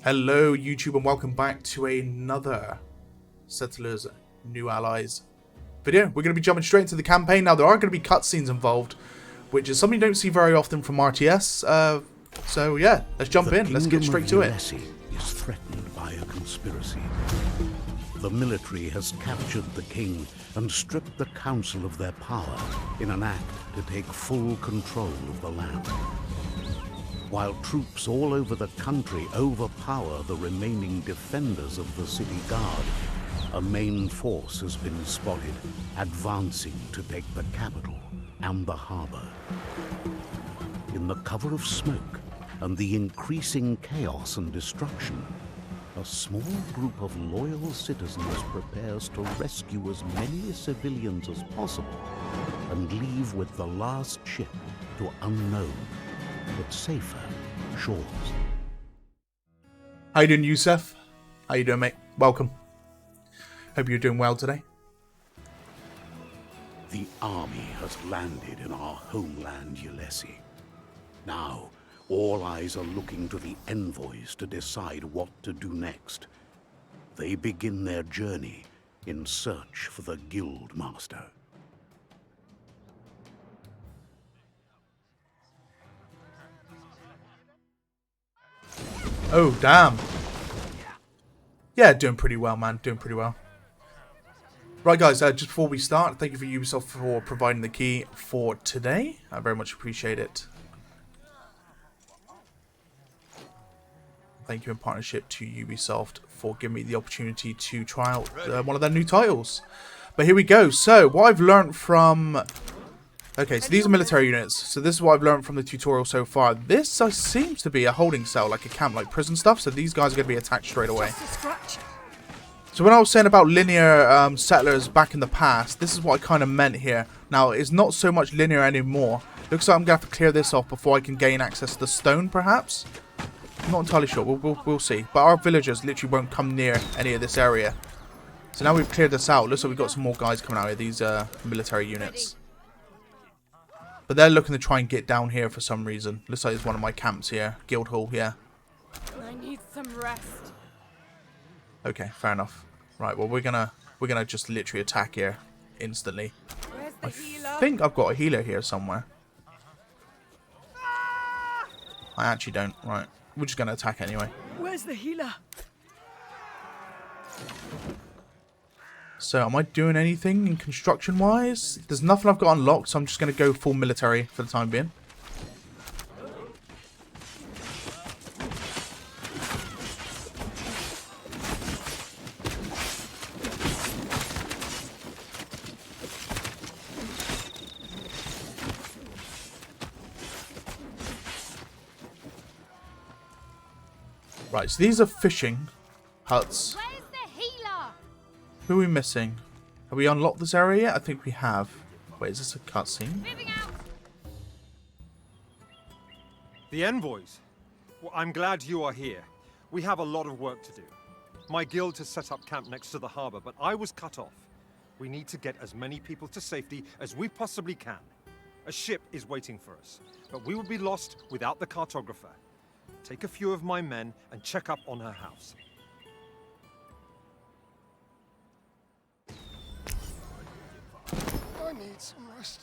Hello YouTube and welcome back to another Settlers New Allies video. We're going to be jumping straight into the campaign. Now there are going to be cutscenes involved, which is something you don't see very often from RTS. So yeah, let's jump in. Let's get straight to it. The kingdom of Ubisoft is threatened by a conspiracy. The military has captured the king and stripped the council of their power in an act to take full control of the land. While troops all over the country overpower the remaining defenders of the city guard, a main force has been spotted advancing to take the capital and the harbor. In the cover of smoke and the increasing chaos and destruction, a small group of loyal citizens prepares to rescue as many civilians as possible and leave with the last ship to unknown but safer shores. How you doing, Yusuf? How you doing, mate? Welcome. Hope you're doing well today. The army has landed in our homeland, Ulysses. Now, all eyes are looking to the envoys to decide what to do next. They begin their journey in search for the guild master. Oh, damn. Yeah, doing pretty well, man. Doing pretty well. Right, guys, just before we start, thank you for Ubisoft for providing the key for today. I very much appreciate it. Thank you in partnership to Ubisoft for giving me the opportunity to try out one of their new titles. But here we go. So, what I've learned from... Okay, so these are military units. So this is what I've learned from the tutorial so far. This seems to be a holding cell, like a camp, like prison stuff. So these guys are going to be attacked straight away. So when I was saying about linear settlers back in the past, this is what I kind of meant here. Now, it's not so much linear anymore. Looks like I'm going to have to clear this off before I can gain access to the stone, perhaps. I'm not entirely sure. We'll see. But our villagers literally won't come near any of this area. So now we've cleared this out. Looks like we've got some more guys coming out here, these military units. But they're looking to try and get down here for some reason. Looks like it's one of my camps here. Guildhall here. I need some rest. Okay, fair enough. Right, well we're gonna just literally attack here instantly. Where's the healer? I think I've got a healer here somewhere. I actually don't. Right. We're just gonna attack anyway. Where's the healer? So, am I doing anything in construction-wise? There's nothing I've got unlocked, so I'm just going to go full military for the time being. Right, so these are fishing huts. Who are we missing? Have we unlocked this area yet? I think we have. Wait, is this a cutscene? The envoys. Well, I'm glad you are here. We have a lot of work to do. My guild has set up camp next to the harbor, but I was cut off. We need to get as many people to safety as we possibly can. A ship is waiting for us, but we will be lost without the cartographer. Take a few of my men and check up on her house. I need some rest.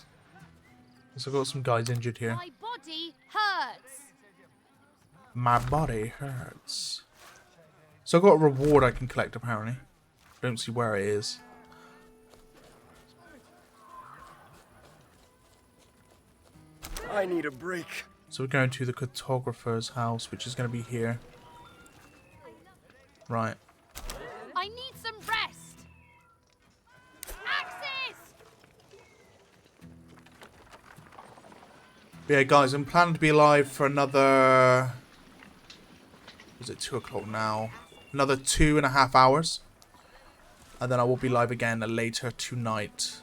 So I've got some guys injured here. My body hurts. My body hurts. So I've got a reward I can collect apparently. Don't see where it is. I need a break. So we're going to the cartographer's house, which is going to be here. Right. I need some rest. Axis! But yeah, guys, I'm planning to be alive for another... Is it 2 o'clock now? Another 2.5 hours. And then I will be live again later tonight.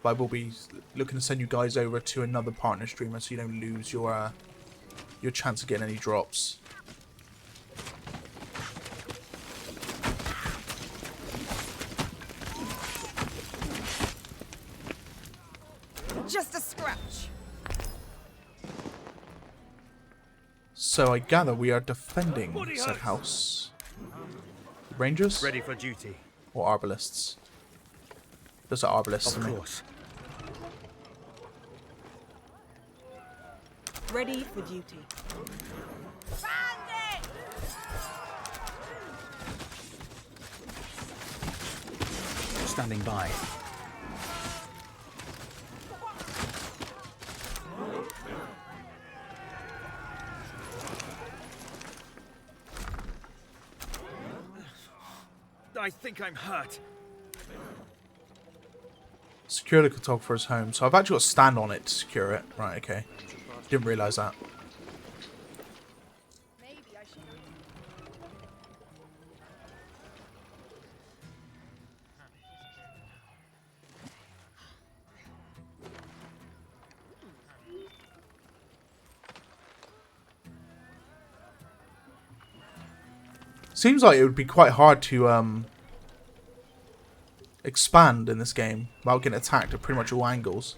But I will be looking to send you guys over to another partner streamer so you don't lose your chance of getting any drops. Just a scratch. So I gather we are defending said house. Rangers? Ready for duty. Or arbalists? Those are arbalists. Of to me. course. Ready for duty. Standing by. I think I'm hurt. Secure the cartographer's home. So I've actually got to stand on it to secure it. Right, okay. Didn't realise that. Seems like it would be quite hard to expand in this game without getting attacked at pretty much all angles.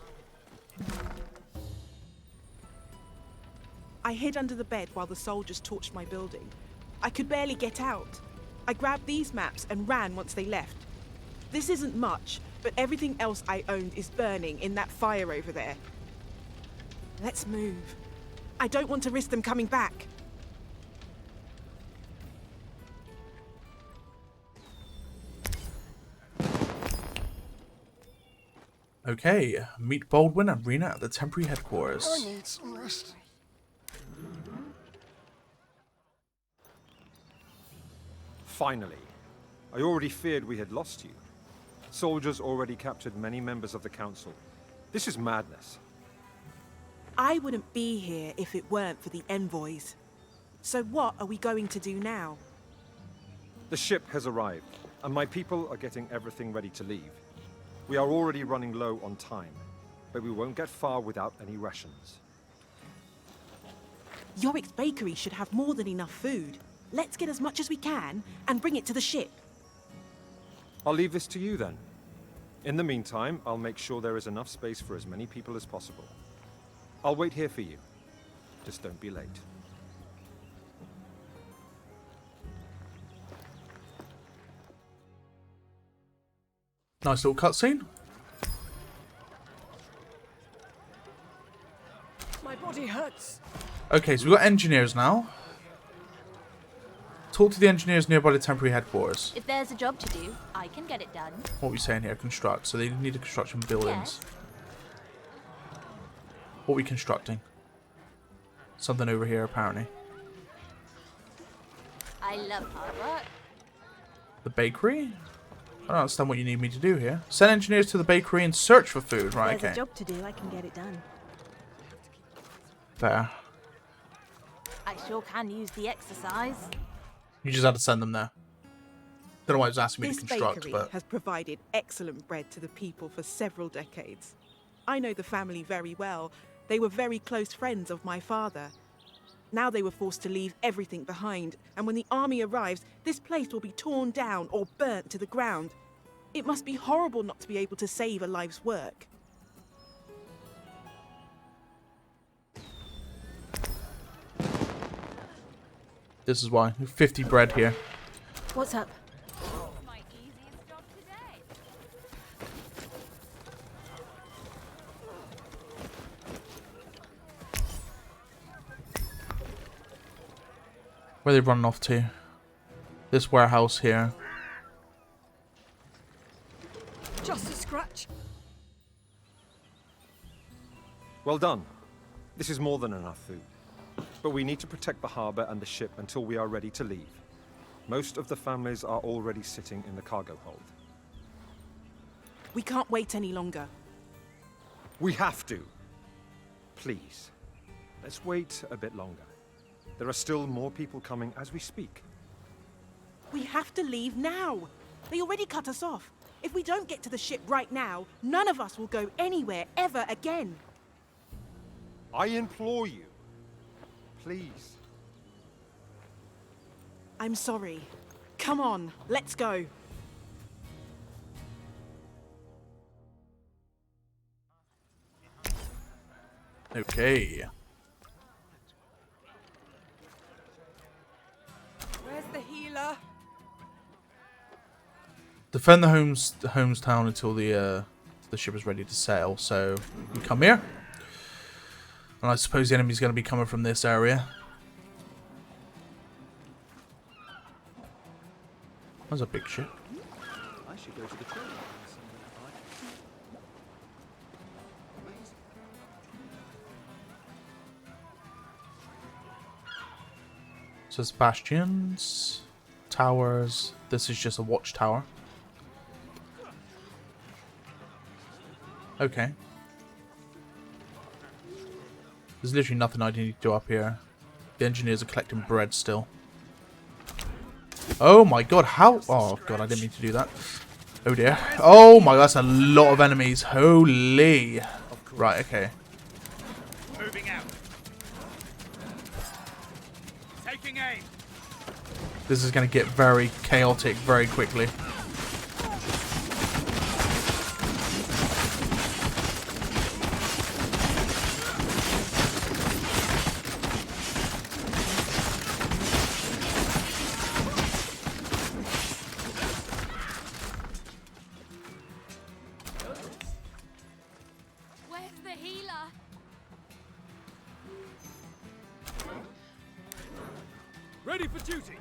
I hid under the bed while the soldiers torched my building. I could barely get out. I grabbed these maps and ran once they left. This isn't much, but everything else I owned is burning in that fire over there. Let's move. I don't want to risk them coming back. Okay, meet Baldwin and Rena at the temporary headquarters. I need some rest. Finally. I already feared we had lost you. Soldiers already captured many members of the council. This is madness. I wouldn't be here if it weren't for the envoys. So what are we going to do now? The ship has arrived, and my people are getting everything ready to leave. We are already running low on time, but we won't get far without any rations. Yorick's bakery should have more than enough food. Let's get as much as we can and bring it to the ship. I'll leave this to you then. In the meantime, I'll make sure there is enough space for as many people as possible. I'll wait here for you. Just don't be late. Nice little cutscene. My body hurts. Okay, so we've got engineers now. Talk to the engineers nearby the temporary headquarters. If there's a job to do, I can get it done. What are we saying here? Construct. So they need to construct some buildings. Yes. What are we constructing? Something over here, apparently. I love hard work. The bakery? I don't understand what you need me to do here. Send engineers to the bakery and search for food. Right, There's okay. a job to do. I can get it done. Fair. I sure can use the exercise. You just had to send them there. Don't know why it was asking me This to construct, bakery but... has provided excellent bread to the people for several decades. I know the family very well. They were very close friends of my father. Now they were forced to leave everything behind, and when the army arrives, this place will be torn down or burnt to the ground. It must be horrible not to be able to save a life's work. This is why. 50 bread here. What's up? My easiest job today. Where are they running off to? This warehouse here. Just a scratch. Well done. This is more than enough food. But we need to protect the harbor and the ship until we are ready to leave. Most of the families are already sitting in the cargo hold. We can't wait any longer. We have to. Please. Let's wait a bit longer. There are still more people coming as we speak. We have to leave now. They already cut us off. If we don't get to the ship right now, none of us will go anywhere ever again. I implore you. Please. I'm sorry. Come on, let's go. Okay. healer. Defend the home's town until the ship is ready to sail. So we come here, and I suppose the enemy's going to be coming from this area. There's a big ship. I should go to the trade. So there's bastions, towers. This is just a watchtower. Okay. There's literally nothing I need to do up here. The engineers are collecting bread still. Oh my god, how? Oh god, I didn't mean to do that. Oh dear. Oh my god, that's a lot of enemies. Holy. Right, okay. Moving out. Taking aim. This is going to get very chaotic very quickly. Where's the healer? Ready for duty.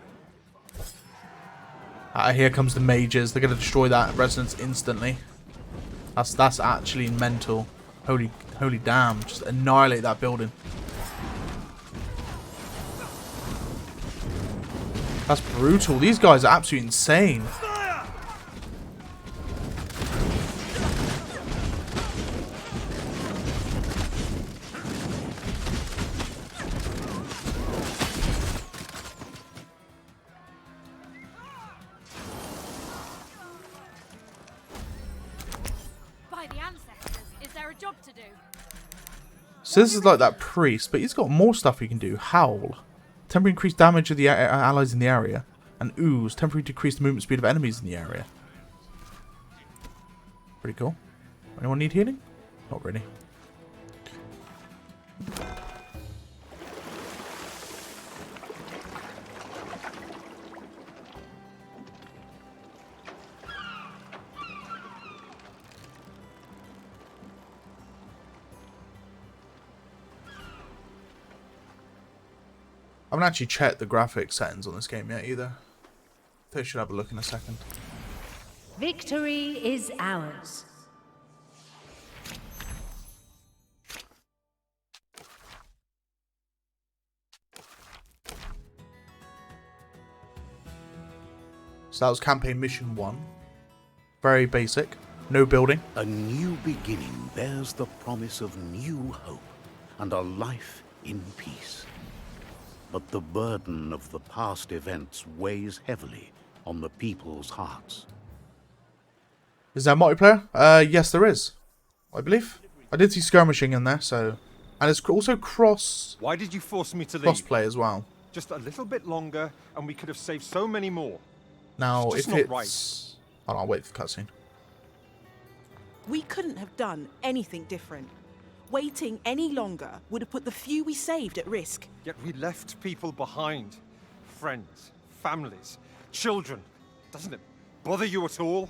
Here comes the mages. They're going to destroy that resonance instantly. That's actually mental. Holy damn. Just annihilate that building. That's brutal. These guys are absolutely insane. By the ancestors, is there a job to do? So this is like that priest, but he's got more stuff he can do. Howl. Temporary increased damage of the allies in the area. And ooze. Temporary decreased movement speed of enemies in the area. Pretty cool. Anyone need healing? Not really. I haven't actually checked the graphics settings on this game yet either. I think I should have a look in a second. Victory is ours. So that was campaign mission 1. Very basic. No building. A new beginning bears the promise of new hope and a life in peace. But the burden of the past events weighs heavily on the people's hearts. Is there multiplayer? Yes, there is. I believe. I did see skirmishing in there, so... And it's also Why did you force me to leave? cross-play as well. Just a little bit longer, and we could have saved so many more. Now, It's just if not it's... right. Hold on, I'll wait for the cutscene. We couldn't have done anything different. Waiting any longer would have put the few we saved at risk. Yet we left people behind. Friends, families, children. Doesn't it bother you at all?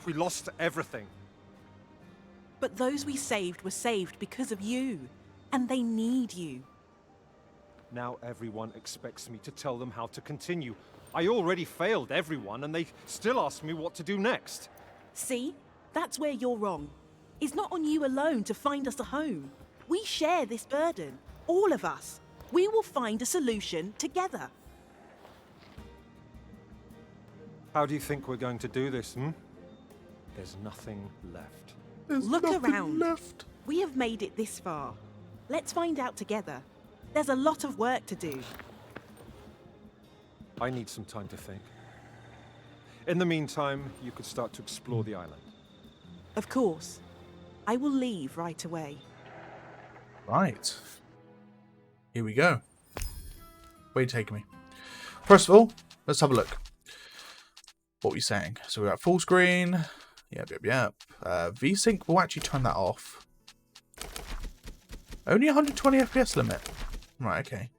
We lost everything. But those we saved were saved because of you. And they need you. Now everyone expects me to tell them how to continue. I already failed everyone, and they still ask me what to do next. See? That's where you're wrong. It's not on you alone to find us a home. We share this burden. All of us. We will find a solution together. How do you think we're going to do this, There's nothing left. There's Look nothing around. left. We have made it this far. Let's find out together. There's a lot of work to do. I need some time to think. In the meantime, you could start to explore the island. Of course. I will leave right away. Right. Here we go. Where are you taking me? First of all, let's have a look. What are we saying? So we're at full screen. Yep. VSync, we'll actually turn that off. Only 120 FPS limit. Right, okay.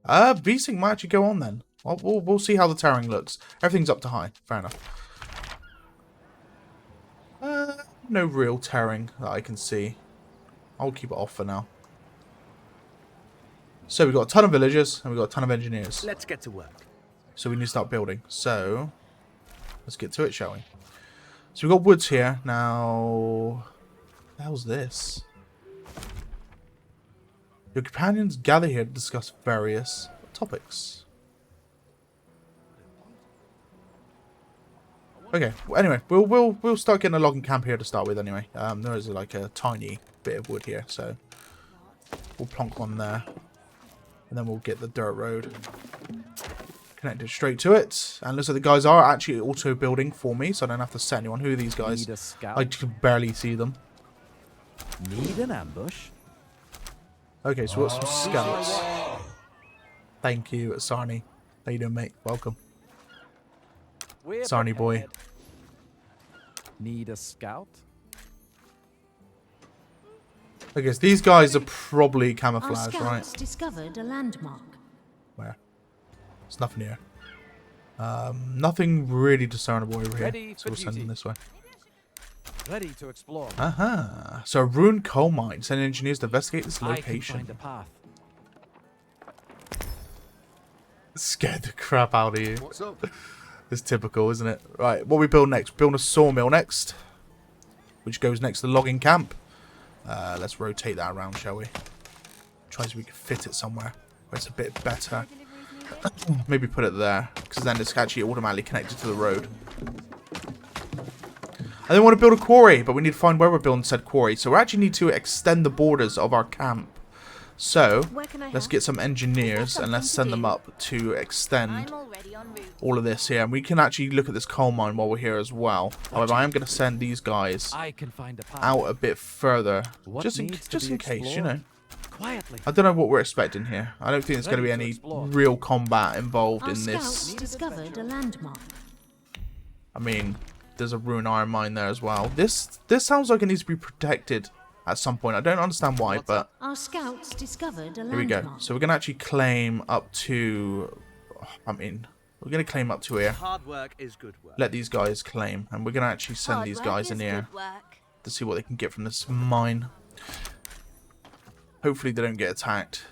VSync might actually go on then. We'll see how the terrain looks. Everything's up to high. Fair enough. No real terrain that I can see. I'll keep it off for now. So we've got a ton of villagers and we've got a ton of engineers. Let's get to work. So we need to start building. So let's get to it, shall we? So we've got woods here. Now, what the hell's this? Your companions gather here to discuss various topics. Okay. Well, anyway, we'll start getting a logging camp here to start with. Anyway, there is like a tiny bit of wood here, so we'll plonk one there, and then we'll get the dirt road connected straight to it. And looks like the guys are actually auto building for me, so I don't have to set anyone. Who are these guys? Need a scout? I can barely see them. Need an ambush? Okay, so we've got some scouts. Thank you, Sarni. How you doing, mate? Welcome. We're Sarni boy. prepared. Need a scout? Okay, so these guys are probably Our camouflage, right? scouts discovered a landmark. Where? There's nothing here. Nothing really discernible over here. Ready So for we're sending duty. this way. Ready to explore. Aha. So a ruined coal mine. Send engineers to investigate this I can location. find a path. Scared the crap out of you. What's up? It's typical, isn't it? Right, what we build next? Build a sawmill next, which goes next to the logging camp. Let's rotate that around, shall we? Try so we can fit it somewhere where it's a bit better. Maybe put it there, because then it's actually automatically connected to the road. I then want to build a quarry, but we need to find where we're building said quarry. So we actually need to extend the borders of our camp. So Where can I let's help? get some engineers and let's send them up to extend I'm already en route. all of this here. And we can actually look at this coal mine while we're here as well. However, I am going to send these guys I can find a path. out a bit further, What just in needs to be case, you explored? know. Quietly. I don't know what we're expecting here. I don't think there's going to be Ready to any explore. real combat involved Our in scouts this. discovered a landmark. I mean, there's a ruined iron mine there as well. This sounds like it needs to be protected at some point. I don't understand why, but Our scouts discovered a here we go. landmark. So we're going to actually claim up to... I mean, we're going to claim up to here. Hard work is good work. Let these guys claim. And we're going to actually send Hard these work guys is in here good work. to see what they can get from this mine. Hopefully they don't get attacked.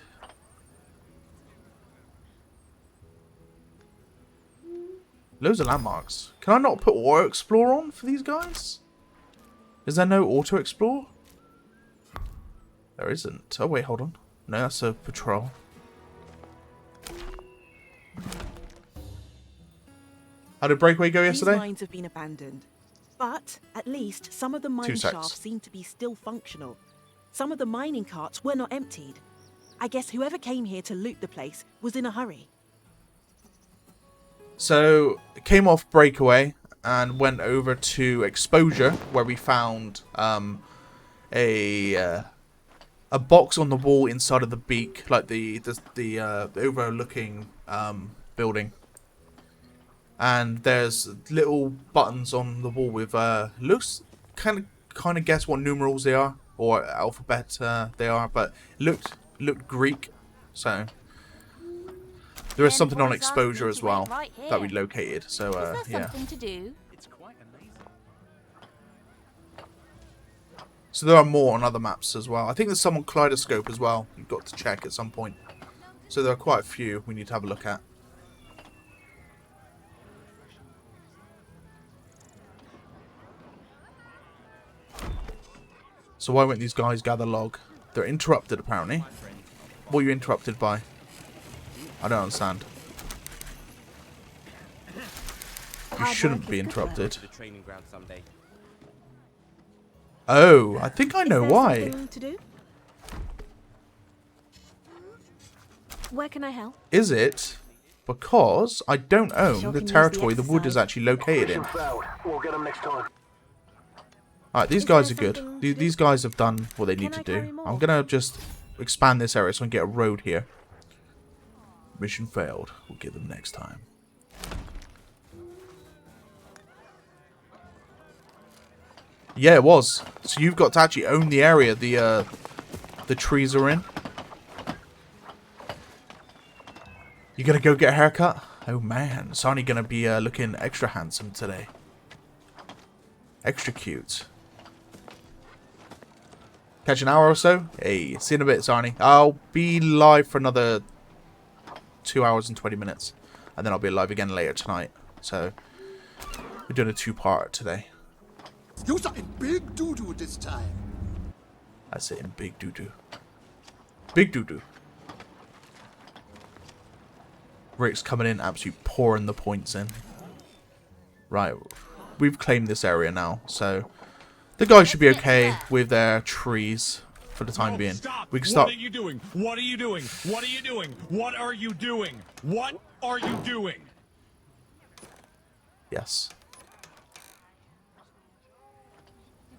Loads of landmarks. Can I not put auto explore on for these guys? Is there no auto explore? There isn't. Oh wait, hold on. No, that's a patrol. How did Breakaway go These yesterday? mines have been abandoned. But at least some of the mine secs. shafts seem to be still functional. Some of the mining carts were not emptied. I guess whoever came here to loot the place was in a hurry. So, came off Breakaway and went over to Exposure, where we found a box on the wall inside of the beak, like the overlooking building. And there's little buttons on the wall with looks kind of guess what numerals they are or alphabet they are, but looked Greek. So there is The something on envoys asked Exposure me as to well wait right that we here. located. So Is there yeah. something to do? It's quite amazing. So there are more on other maps as well. I think there's some on Kaleidoscope as well. You've got to check at some point. So there are quite a few we need to have a look at. So why won't these guys gather log? They're interrupted apparently. What are you interrupted by? I don't understand. You Hard shouldn't work be is good work. interrupted. The training ground someday. Oh, I think I know Is there why. something to do? Where can I help? Is it because I don't own Sure the can use the territory the wood is exercise. actually located in? We'll get 'em next time. Alright, these Is guys are there good. something to do? These guys have done what they need Can to I do. carry more? I'm going to just expand this area so I can get a road here. Mission failed. We'll get them next time. Yeah, it was. So you've got to actually own the area the trees are in. You gonna go get a haircut? Oh man, Sarnie gonna be looking extra handsome today. Extra cute. Catch an hour or so? Hey, see you in a bit, Sarnie. I'll be live for another 2 hours and 20 minutes. And then I'll be live again later tonight. So, we're doing a 2-part today. You're in big doo-doo this time. I say in big doo-doo. Big doo-doo. Rick's coming in, absolutely pouring the points in. Right, we've claimed this area now, so the guys should be okay with their trees for the time being. Stop! We can start. What are you doing? What are you doing? What are you doing? What are you doing? What are you doing? Yes.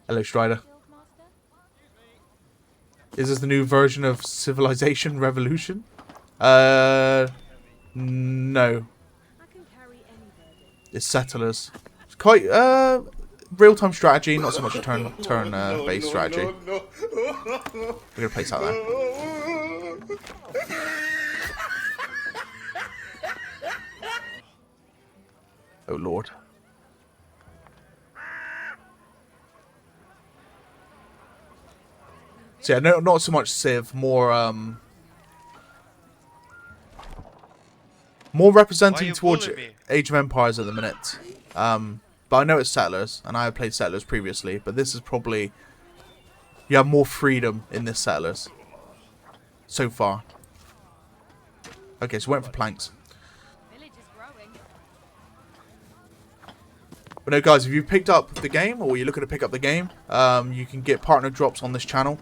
Hello, Strider. Is this the new version of Civilization Revolution? No. It's Settlers. It's quite real-time strategy, not so much a turn-based strategy. We're gonna place out there. Oh lord. So yeah, no, not so much Civ, more representing towards Age of Empires at the minute. But I know it's Settlers, and I have played Settlers previously, but this is probably... You have more freedom in this Settlers. So far. Okay, so we went for planks. But no, guys, if you picked up the game, or you're looking to pick up the game, you can get partner drops on this channel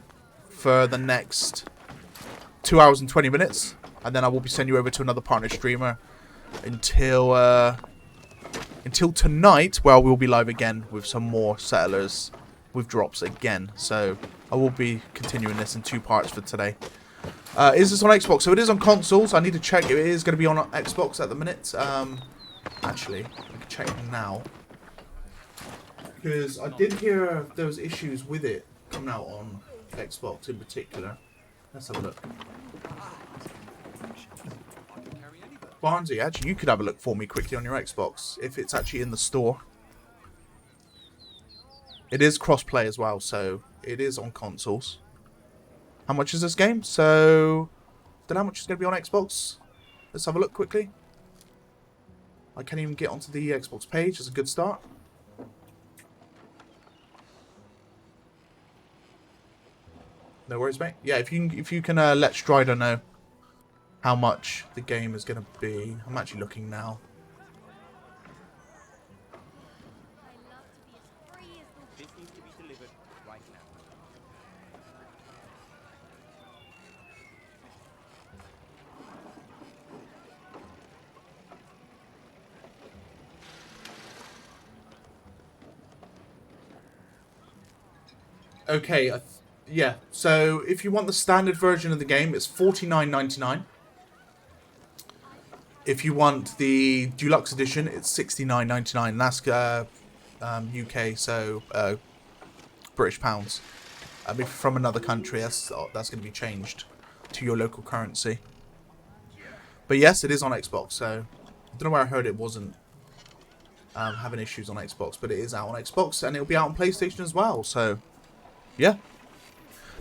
for the next 2 hours and 20 minutes. And then I will be sending you over to another partner streamer until tonight, where we'll be live again with some more Settlers with drops again. So I will be continuing this in 2 parts for today. Is this on Xbox? So it is on consoles. I need to check if it is going to be on Xbox at the minute. Actually, I can check now. Because I did hear there was issues with it coming out on Xbox in particular. Let's have a look. Barnesy, actually, you could have a look for me quickly on your Xbox if it's actually in the store. It is cross-play as well, so it is on consoles. How much is this game? So, don't know how much it's going to be on Xbox. Let's have a look quickly. I can't even get onto the Xbox page. It's a good start. No worries, mate. Yeah, if you can let Strider know how much the game is going to be. I'm actually looking now. This needs to be delivered right now. Okay, yeah. So if you want the standard version of the game, it's $49.99. If you want the deluxe edition, it's $69.99. That's UK, so British pounds. If you're from another country, that's going to be changed to your local currency. But yes, it is on Xbox. So I don't know where I heard it wasn't having issues on Xbox, but it is out on Xbox, and it'll be out on PlayStation as well. So yeah,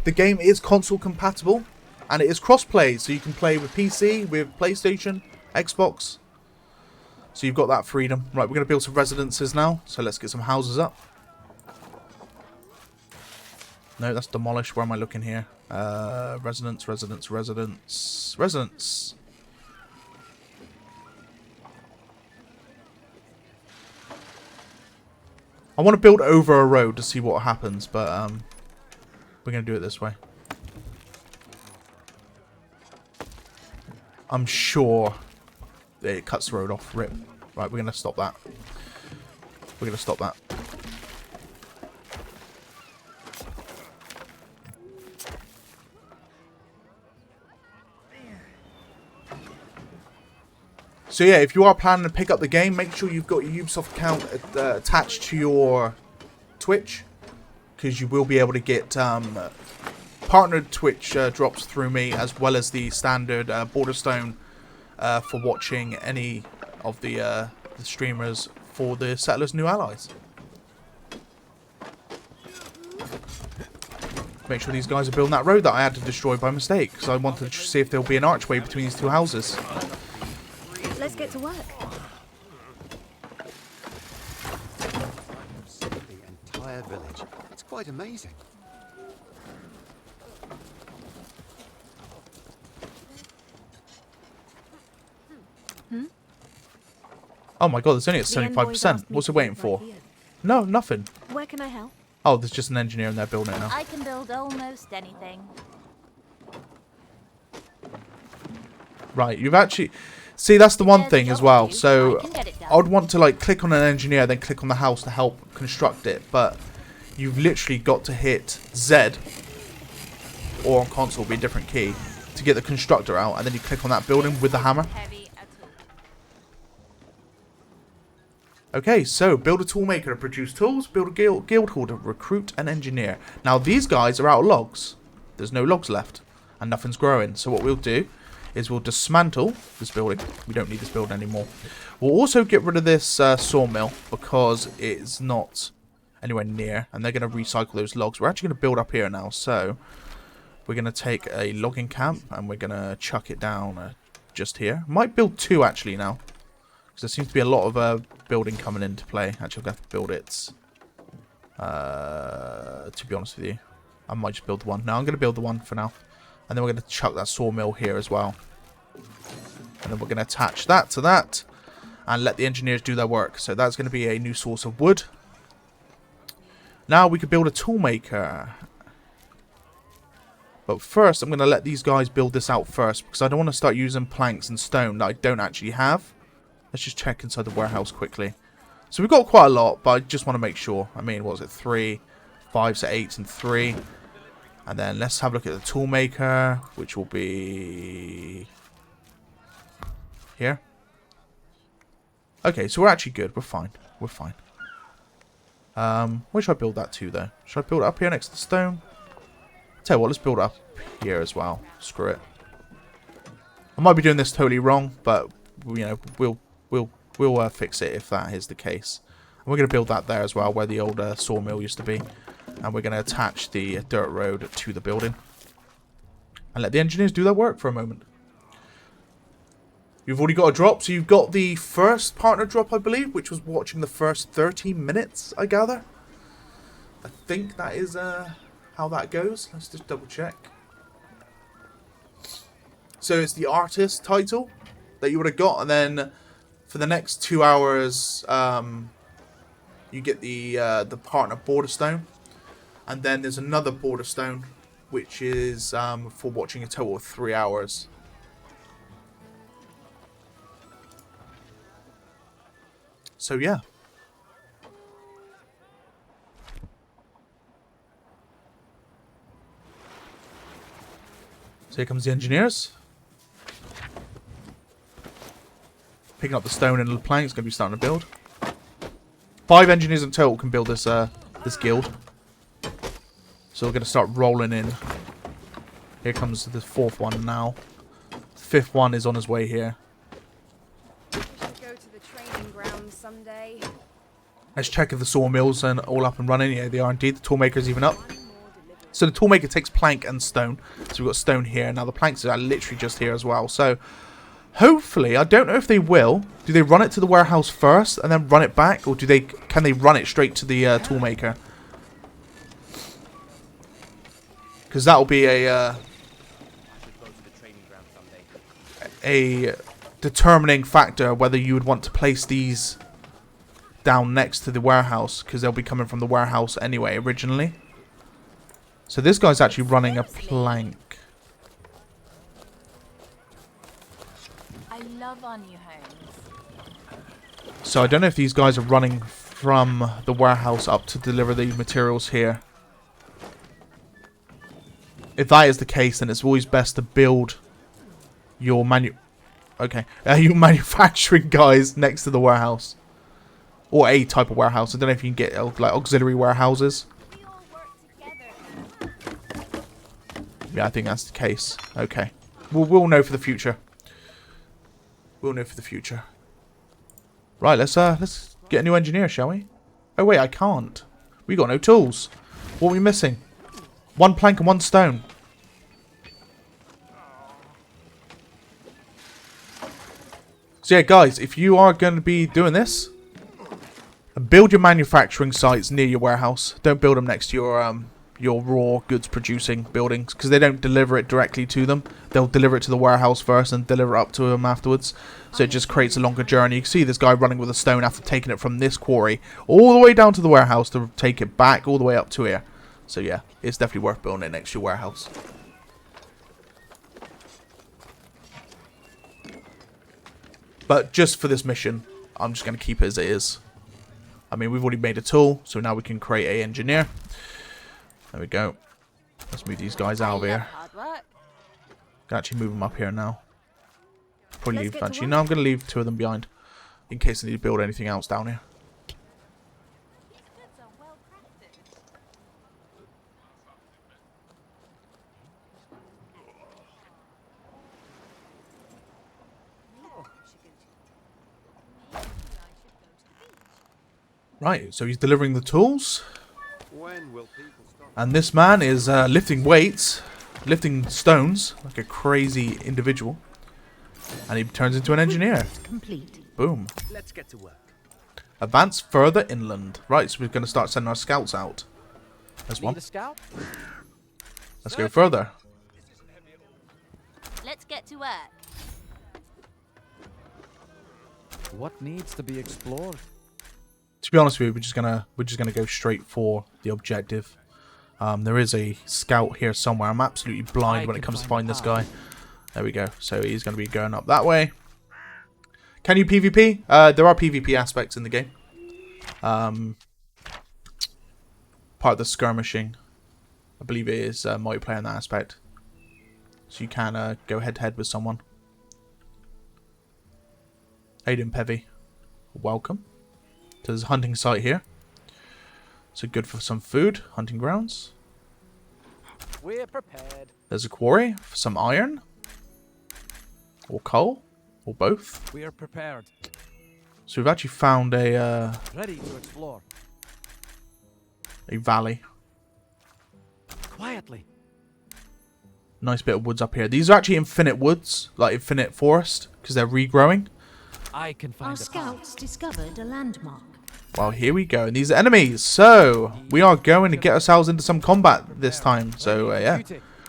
the game is console compatible, and it is cross-play, so you can play with PC, with PlayStation, Xbox. So you've got that freedom. Right, we're going to build some residences now. So let's get some houses up. No, that's demolished. Where am I looking here? Residence. I want to build over a road to see what happens, but we're going to do it this way. I'm sure it cuts the road off. Rip. Right, we're going to stop that. We're going to stop that. So yeah, if you are planning to pick up the game, make sure you've got your Ubisoft account attached to your Twitch, because you will be able to get partnered Twitch drops through me, as well as the standard Borderstone for watching any of the streamers for the settlers' new allies. Make sure these guys are building that road that I had to destroy by mistake, because I wanted to see if there'll be an archway between these two houses. Let's get to work. The entire village. It's quite amazing. Oh my god, there's only at The envoys 75%. asked me What's to it waiting build for? right here. No, nothing. Where can I help? Oh, there's just an engineer in there building it now. I can build almost anything. Right, you've actually... See, that's the one There's thing a as job well. to do. So, I can get it done. I would want to, like, click on an engineer, then click on the house to help construct it. But you've literally got to hit Z, or on console will be a different key, to get the constructor out. And then you click on that building with the hammer. Heavy at all. Okay, so build a toolmaker to produce tools, build a guild hall to recruit an engineer. Now these guys are out of logs. There's no logs left, and nothing's growing. So what we'll do is we'll dismantle this building. We don't need this building anymore. We'll also get rid of this sawmill because it's not anywhere near, and they're going to recycle those logs. We're actually going to build up here now, so we're going to take a logging camp and we're going to chuck it down just here. Might build two actually now. There seems to be a lot of building coming into play. Actually, I'm going to have to build it. To be honest with you, I might just build the one. No, I'm going to build the one for now. And then we're going to chuck that sawmill here as well. And then we're going to attach that to that. And let the engineers do their work. So that's going to be a new source of wood. Now we could build a toolmaker. But first, I'm going to let these guys build this out first. Because I don't want to start using planks and stone that I don't actually have. Let's just check inside the warehouse quickly. So we've got quite a lot, but I just want to make sure. I mean, what was it? 3, 5, so 8, and 3. And then let's have a look at the toolmaker, which will be here. Okay, so we're actually good. We're fine. We're fine. Where should I build that to, though? Should I build it up here next to the stone? Tell you what, let's build it up here as well. Screw it. I might be doing this totally wrong, but you know, we'll fix it if that is the case. And we're going to build that there as well, where the old sawmill used to be. And we're going to attach the dirt road to the building. And let the engineers do their work for a moment. You've already got a drop, so you've got the first partner drop, I believe, which was watching the first 30 minutes, I gather. I think that is how that goes. Let's just double check. So it's the artist title that you would have got, and then for the next 2 hours, you get the partner border stone, and then there's another border stone, which is for watching a total of 3 hours. So yeah. So here comes the engineers. Picking up the stone and the planks, going to be starting to build. 5 engineers in total can build this this guild. So we're going to start rolling in. Here comes the 4th one now. The 5th one is on his way here. Go to the training grounds someday. Let's check if the sawmills are all up and running. Yeah, they are indeed. The toolmaker's even up. So the toolmaker takes plank and stone. So we've got stone here. Now the planks are literally just here as well. So hopefully, I don't know if they will. Do they run it to the warehouse first and then run it back, or can they run it straight to the toolmaker? Because that will be a determining factor whether you would want to place these down next to the warehouse, because they'll be coming from the warehouse anyway originally. So this guy's actually running a plank. I love our new homes. So I don't know if these guys are running from the warehouse up to deliver these materials here. If that is the case, then it's always best to build your your manufacturing guys next to the warehouse, or a type of warehouse. I don't know if you can get like auxiliary warehouses. We all work together. Yeah, I think that's the case. Okay, we'll know for the future. We'll know for the future. Right, let's get a new engineer, shall we? Oh wait, I can't. We got no tools. What are we missing? 1 plank and 1 stone. So yeah, guys, if you are going to be doing this, build your manufacturing sites near your warehouse. Don't build them next to your raw goods producing buildings, because they don't deliver it directly to them. They'll deliver it to the warehouse first and deliver it up to them afterwards. So it just creates a longer journey. You can see this guy running with a stone after taking it from this quarry all the way down to the warehouse to take it back all the way up to here. So yeah, it's definitely worth building it next to your warehouse. But just for this mission, I'm just going to keep it as it is. I mean, we've already made a tool, so now we can create a engineer. There we go. Let's move these guys out of here. Can actually move them up here now. Probably leave, actually. No, I'm going to leave 2 of them behind. In case I need to build anything else down here. Right, so he's delivering the tools. And this man is lifting weights, lifting stones, like a crazy individual. And he turns into an engineer. Complete. Boom. Let's get to work. Advance further inland. Right, so we're going to start sending our scouts out. There's one. Let's go further. Let's get to work. What needs to be explored? To be honest with you, we're just gonna go straight for the objective. There is a scout here somewhere. I'm absolutely blind when it comes to finding this guy. There we go. So he's gonna be going up that way. Can you PvP? There are PvP aspects in the game. Part of the skirmishing, I believe it is multiplayer in that aspect. So you can go head to head with someone. How you doing, Pevy? Welcome. There's a hunting site here. So good for some food. Hunting grounds. We're prepared. There's a quarry for some iron. Or coal. Or both. We are prepared. So we've actually found a ready to explore. A valley. Quietly. Nice bit of woods up here. These are actually infinite woods, like infinite forest, because they're regrowing. I can find Our scouts discovered a landmark. Well, here we go. And these are enemies. So, we are going to get ourselves into some combat this time. So, yeah.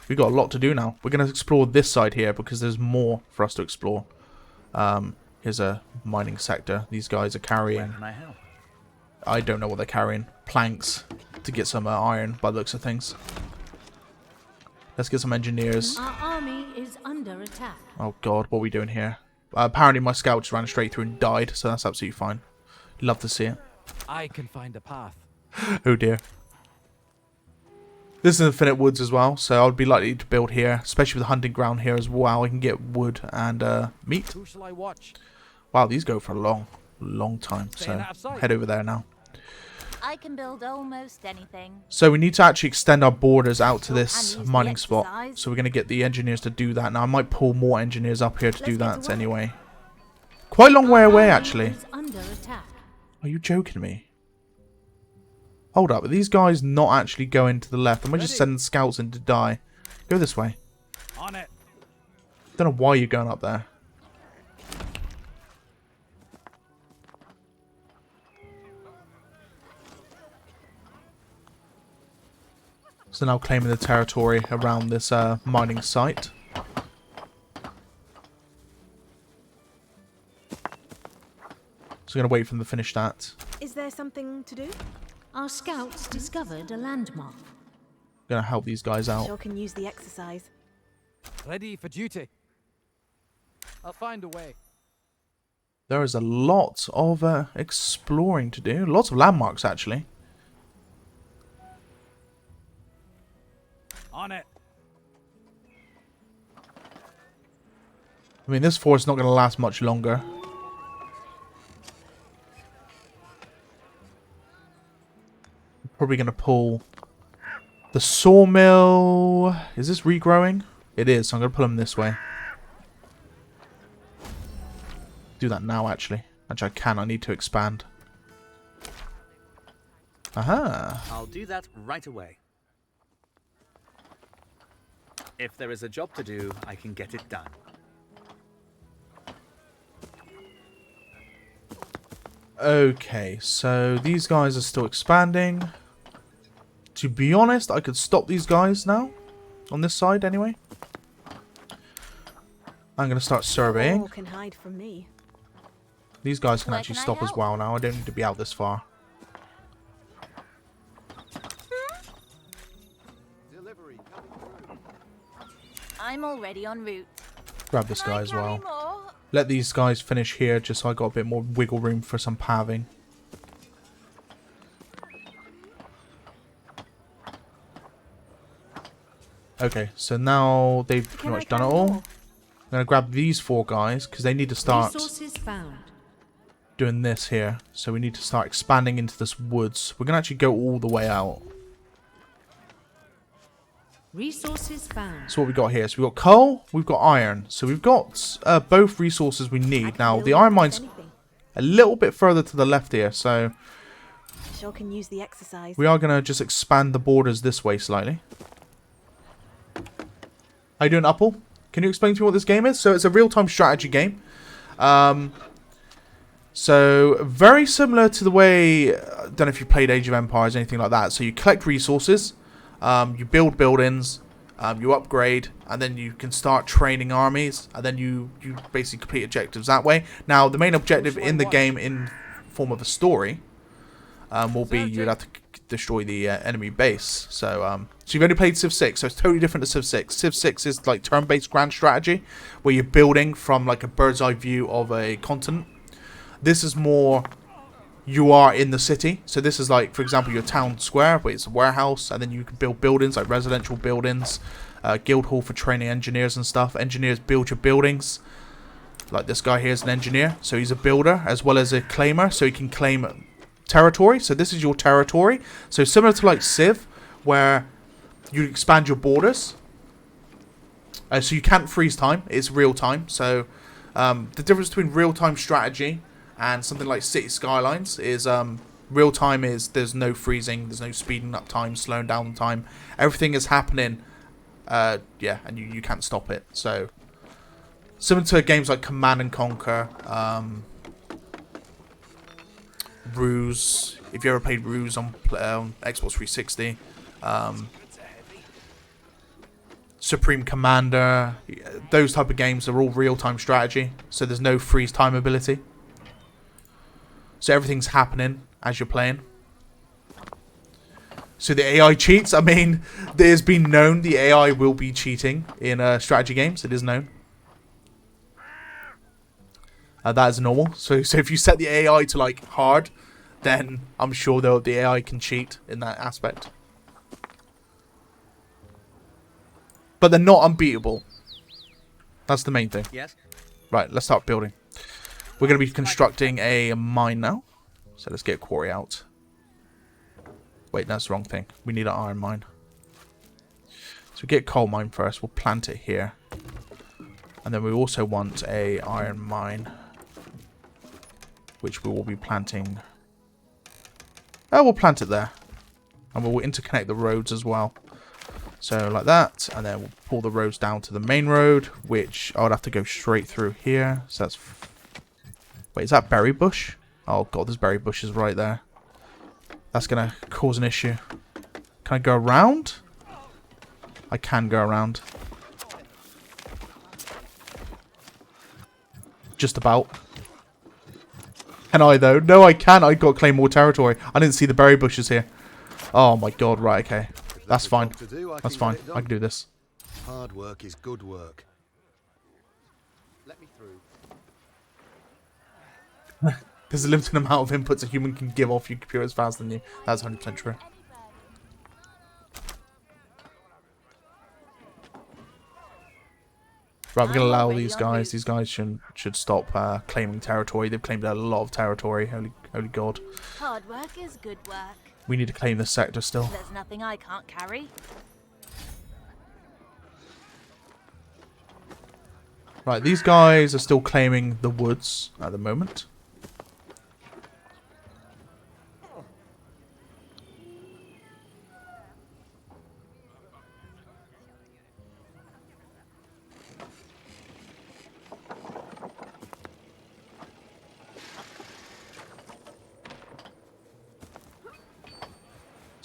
We've got a lot to do now. We're going to explore this side here because there's more for us to explore. Here's a mining sector. These guys are carrying... I don't know what they're carrying. Planks to get some iron by the looks of things. Let's get some engineers. Our army is under attack. Oh, God. What are we doing here? Apparently, my scout just ran straight through and died. So, that's absolutely fine. Love to see it. I can find a path. Oh dear. This is infinite woods as well, so I would be likely to build here, especially with the hunting ground here as well. I can get wood and meat. Who shall I watch? Wow, these go for a long time. So head over there now. I can build almost anything. So we need to actually extend our borders out to this mining spot. So we're going to get the engineers to do that. Now I might pull more engineers up here to do that anyway. Quite a long way away actually. Are you joking me? Hold up, are these guys not actually going to the left? Am I just sending scouts in to die? Go this way. On it. Don't know why you're going up there. So now claiming the territory around this mining site. So I'm going to wait for them to finish that. Is there something to do? Our scouts discovered a landmark. I'm going to help these guys out. Sure can use the exercise. Ready for duty. I'll find a way. There is a lot of exploring to do. Lots of landmarks, actually. On it. I mean, this forest is not going to last much longer. Probably going to pull the sawmill. Is this regrowing? It is, so I'm going to pull them this way. Do that now, actually. Actually, I can. I need to expand. Aha. I'll do that right away. If there is a job to do, I can get it done. Okay, so these guys are still expanding. To be honest, I could stop these guys now. On this side, anyway. I'm going to start surveying. All can hide from me. These guys can Where actually can I stop as help? well now. I don't need to be out this far. I'm already en route. Grab this Can I guy as carry well. more? Let these guys finish here just so I got a bit more wiggle room for some pathing. Okay, so now they've pretty much done it all. I'm going to grab these 4 guys because they need to start Resources found. doing this here. So we need to start expanding into this woods. We're going to actually go all the way out. Resources found. So what we got here? So we've got coal, we've got iron. So we've got both resources we need. Now the iron mine's a little bit further to the left here. So Sure can use the exercise. we are going to just expand the borders this way slightly. How you doing, Apple? Can you explain to me what this game is? So it's a real-time strategy game. So very similar to the way, I don't know if you played Age of Empires or anything like that. So you collect resources, you build buildings, you upgrade, and then you can start training armies, and then you basically complete objectives that way. Now the main objective in the game in form of a story will be you'd have to destroy the enemy base. So you've only played Civ 6, so it's totally different to Civ 6. Civ 6 is like turn-based grand strategy, where you're building from like a bird's eye view of a continent. This is more, you are in the city. So this is like, for example, your town square, where it's a warehouse, and then you can build buildings, like residential buildings, guild hall for training engineers and stuff. Engineers build your buildings. Like this guy here is an engineer, so he's a builder as well as a claimer, so he can claim territory. So this is your territory. So similar to like Civ, where you expand your borders. So you can't freeze time. It's real time. So the difference between real time strategy and something like City Skylines is real time is there's no freezing, there's no speeding up time, slowing down time. Everything is happening. Yeah, and you can't stop it. So similar to games like Command and Conquer. Ruse, if you ever played Ruse on Xbox 360, Supreme Commander, those type of games are all real-time strategy, so there's no freeze time ability. So everything's happening as you're playing. So the AI cheats. I mean, there's been known the AI will be cheating in strategy games. It is known. That is normal. So if you set the AI to like hard, then I'm sure the AI can cheat in that aspect. But they're not unbeatable. That's the main thing. Yes. Right, let's start building. We're going to be constructing a mine now. So let's get a quarry out. Wait, that's the wrong thing. We need an iron mine. So we get a coal mine first. We'll plant it here. And then we also want a iron mine, which we will be planting. Oh, we'll plant it there. And we'll interconnect the roads as well. So like that. And then we'll pull the roads down to the main road, which I would have to go straight through here. So that's... Wait, is that berry bush? Oh god, there's berry bushes right there. That's going to cause an issue. Can I go around? I can go around. Just about. Can I though? No, I can't. I got to claim more territory. I didn't see the berry bushes here. Oh my god, right, okay. That's fine. That's fine. I can do this. Hard work is good work. Let me through. There's a limited amount of inputs a human can give off your computer is faster than you. That's 100% true. Right, we're going to allow these guys. These guys should stop claiming territory. They've claimed a lot of territory. Holy god. Hard work is good work. We need to claim this sector still. There's nothing I can't carry. Right, these guys are still claiming the woods at the moment.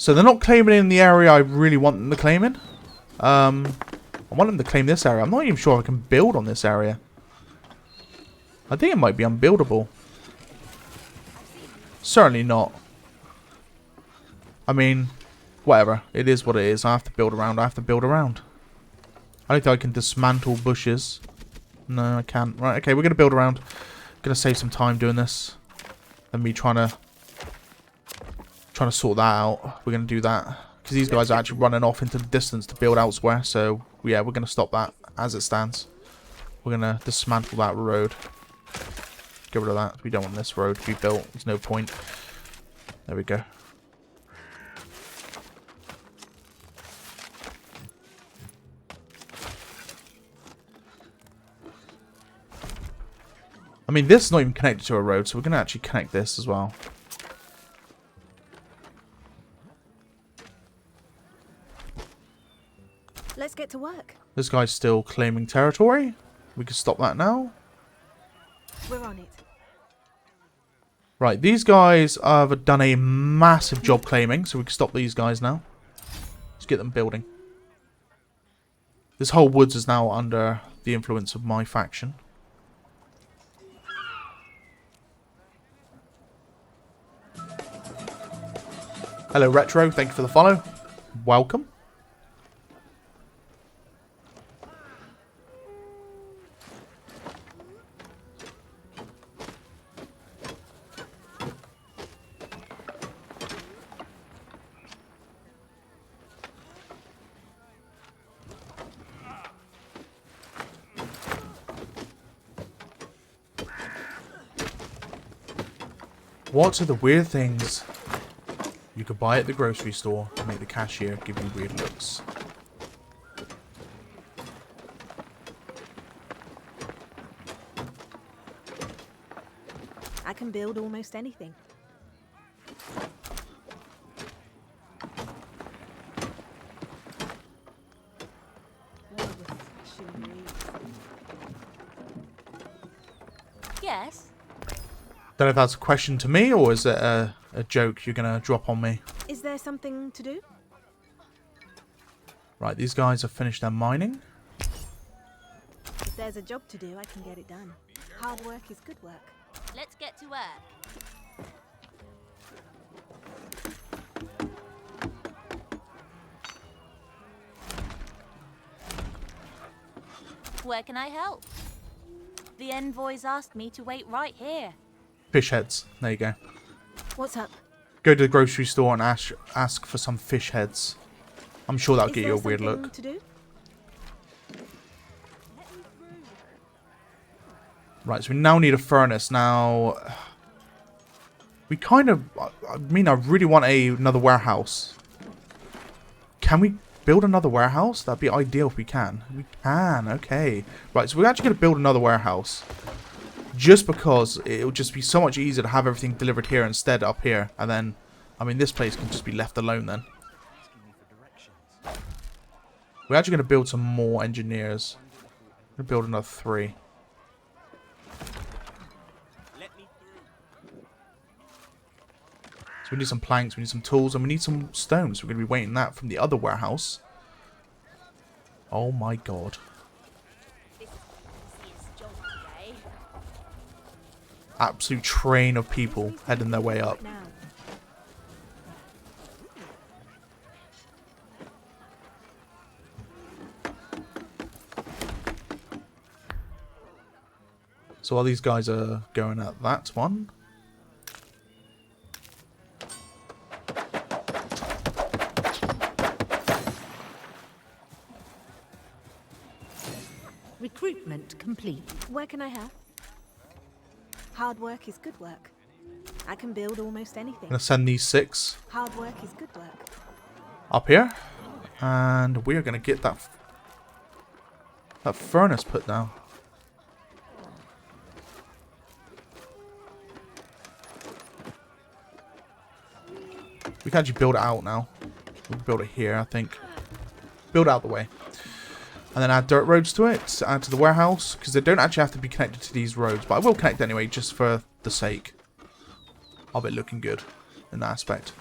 So they're not claiming in the area I really want them to claim in. I want them to claim this area. I'm not even sure if I can build on this area. I think it might be unbuildable. Certainly not. I mean, whatever. It is what it is. I have to build around. I have to build around. I don't think I can dismantle bushes. No, I can't. Right, okay, we're going to build around. Going to save some time doing this. And me trying to sort that out. We're going to do that. Because these guys are actually running off into the distance to build elsewhere. So, yeah, we're going to stop that as it stands. We're going to dismantle that road. Get rid of that. We don't want this road to be built. There's no point. There we go. I mean, this is not even connected to a road, so we're going to actually connect this as well. Let's get to work. This guy's still claiming territory. We can stop that now. We're on it. Right, these guys have done a massive job claiming, so we can stop these guys now. Let's get them building. This whole woods is now under the influence of my faction. Hello, Retro. Thank you for the follow. Welcome. What are the weird things you could buy at the grocery store to make the cashier give you weird looks? I can build almost anything. Yes. Don't know if that's a question to me or is it a joke you're going to drop on me. Is there something to do? Right, these guys have finished their mining. If there's a job to do, I can get it done. Hard work is good work. Let's get to work. Where can I help? The envoys asked me to wait right here. Fish heads. There you go. What's up? Go to the grocery store and ask for some fish heads. I'm sure that'll get you a weird look. To do? Right, so we now need a furnace. Now, we kind of... I mean, I really want another warehouse. Can we build another warehouse? That'd be ideal if we can. We can, okay. Right, so we're actually going to build another warehouse. Just because it would just be so much easier to have everything delivered here instead up here. And then, I mean, this place can just be left alone then. We're actually going to build some more engineers. We're going to build another 3. So we need some planks, we need some tools, and we need some stones. We're going to be waiting that from the other warehouse. Oh my god. Absolute train of people heading their way up. So while these guys are going at that one, Recruitment complete. Where can I help? Hard work is good work. I can build almost anything. I'm going to send these 6 Hard work is good work. up here. And we are going to get that furnace put down. We can actually build it out now. We can build it here, I think. Build out the way. And then add dirt roads to it, add to the warehouse, because they don't actually have to be connected to these roads. But I will connect anyway, just for the sake of it looking good in that aspect.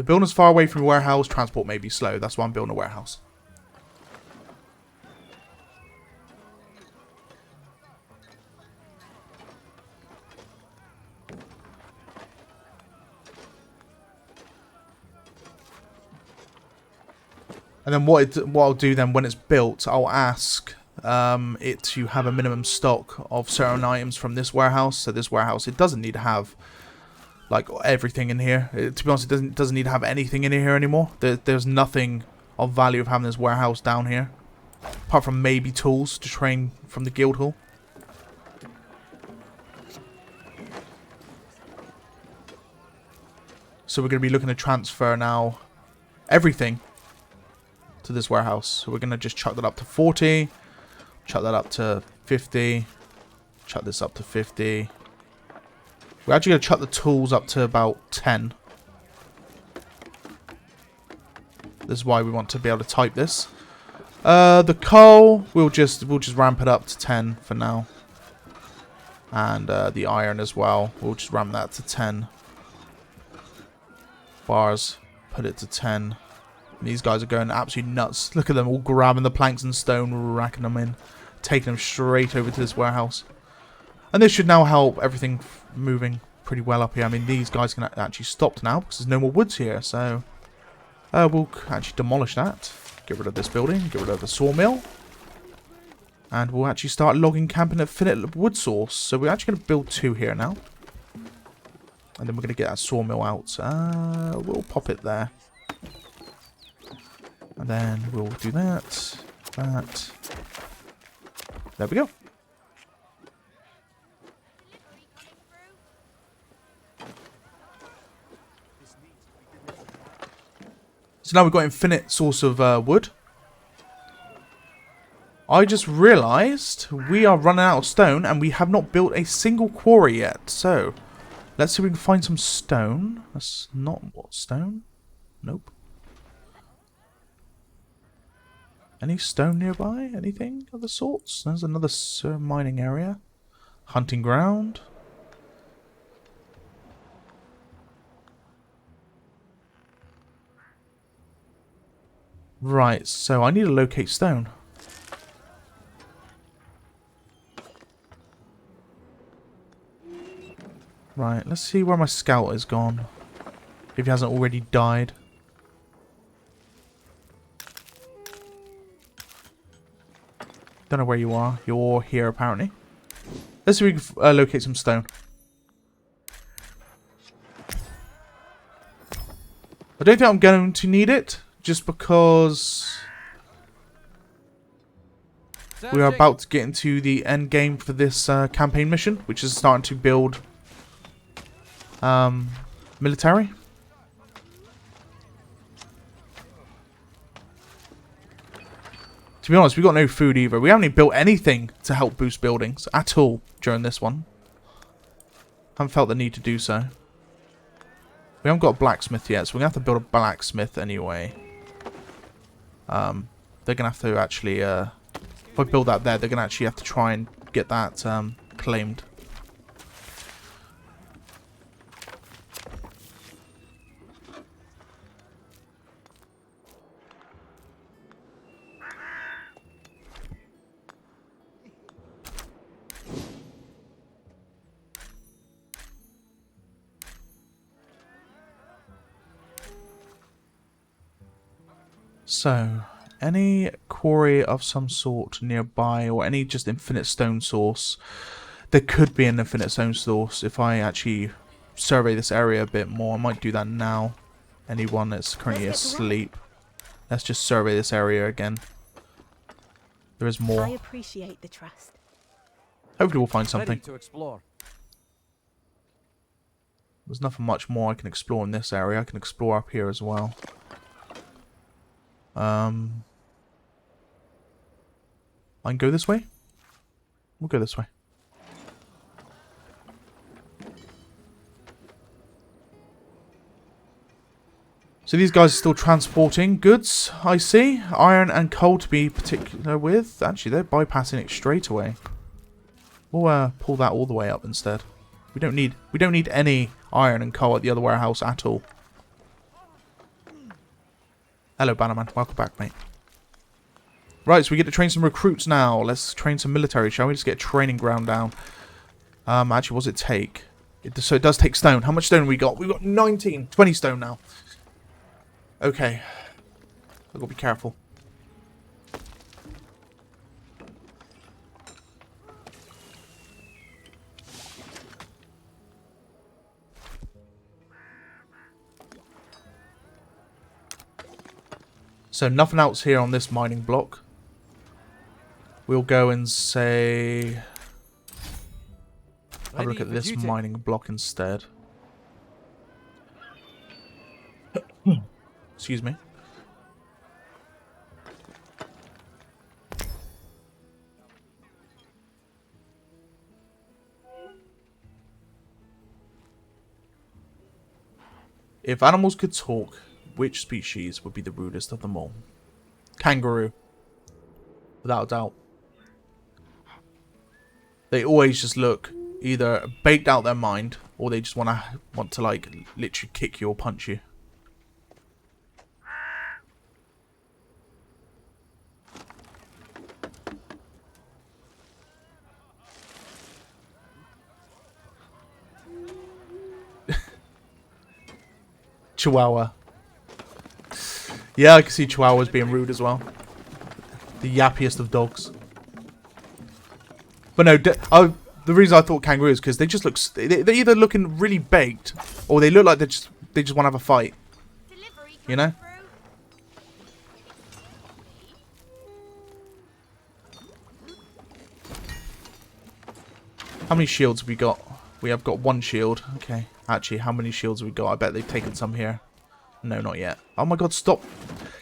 The building's far away from a warehouse. Transport may be slow. That's why I'm building a warehouse. And then what I'll do then when it's built, I'll ask it to have a minimum stock of certain items from this warehouse. So this warehouse, it doesn't need to have like everything in here. To be honest, it doesn't need to have anything in here anymore. There's nothing of value of having this warehouse down here, apart from maybe tools to train from the guild hall. So we're going to be looking to transfer now everything to this warehouse. So we're going to just chuck that up to 40, chuck that up to 50, chuck this up to 50. We're actually going to chuck the tools up to about 10. This is why we want to be able to type this. The coal, we'll just ramp it up to 10 for now. And the iron as well, we'll just ramp that to 10. Bars, put it to 10. These guys are going absolutely nuts. Look at them all grabbing the planks and stone, racking them in, taking them straight over to this warehouse. And this should now help everything moving pretty well up here. I mean, these guys can actually stop now because there's no more woods here. So we'll actually demolish that. Get rid of this building. Get rid of the sawmill. And we'll actually start logging camping at Finite Wood Source. So we're actually going to build 2 here now. And then we're going to get that sawmill out. We'll pop it there. And then we'll do that. That. There we go. So now we've got infinite source of wood. I just realised we are running out of stone and we have not built a single quarry yet. So let's see if we can find some stone. That's not what stone? Nope. Any stone nearby? Anything of the sorts? There's another mining area. Hunting ground. Right, so I need to locate stone. Right, let's see where my scout has gone. If he hasn't already died. Don't know where you are. You're here, apparently. Let's see if we can locate some stone. I don't think I'm going to need it, just because we are about to get into the end game for this campaign mission, which is starting to build military. To be honest, we've got no food either. We haven't even built anything to help boost buildings at all during this one. Haven't felt the need to do so. We haven't got a blacksmith yet, so we're going to have to build a blacksmith anyway. They're going to have to actually, if I build that there, they're going to actually have to try and get that claimed. So, any quarry of some sort nearby, or any just infinite stone source. There could be an infinite stone source if I actually survey this area a bit more. I might do that now. Anyone that's currently asleep. Let's just survey this area again. There is more. I appreciate the trust. Hopefully we'll find something. Ready to explore. There's nothing much more I can explore in this area. I can explore up here as well. I can go this way? We'll go this way. So these guys are still transporting goods, I see. Iron and coal to be particular with. Actually, they're bypassing it straight away. We'll pull that all the way up instead. We don't need any iron and coal at the other warehouse at all. Hello, Bannerman. Welcome back, mate. Right, so we get to train some recruits now. Let's train some military, shall we? Just get a training ground down. Actually, what does it take? So it does take stone. How much stone we got? We've got 19. 20 stone now. Okay. I've got to be careful. So nothing else here on this mining block. We'll go and say... have a look at this mining block instead. Excuse me. If animals could talk, which species would be the rudest of them all? Kangaroo. Without a doubt. They always just look either baked out their mind, or they just want to like literally kick you or punch you. Chihuahua. Yeah, I can see Chihuahuas being rude as well. The yappiest of dogs. But no, the reason I thought kangaroo is because they just look... They're either looking really baked, or they look like they just want to have a fight. You know? How many shields have we got? We have got one shield. Okay. Actually, how many shields have we got? I bet they've taken some here. No, not yet. Oh my god, stop.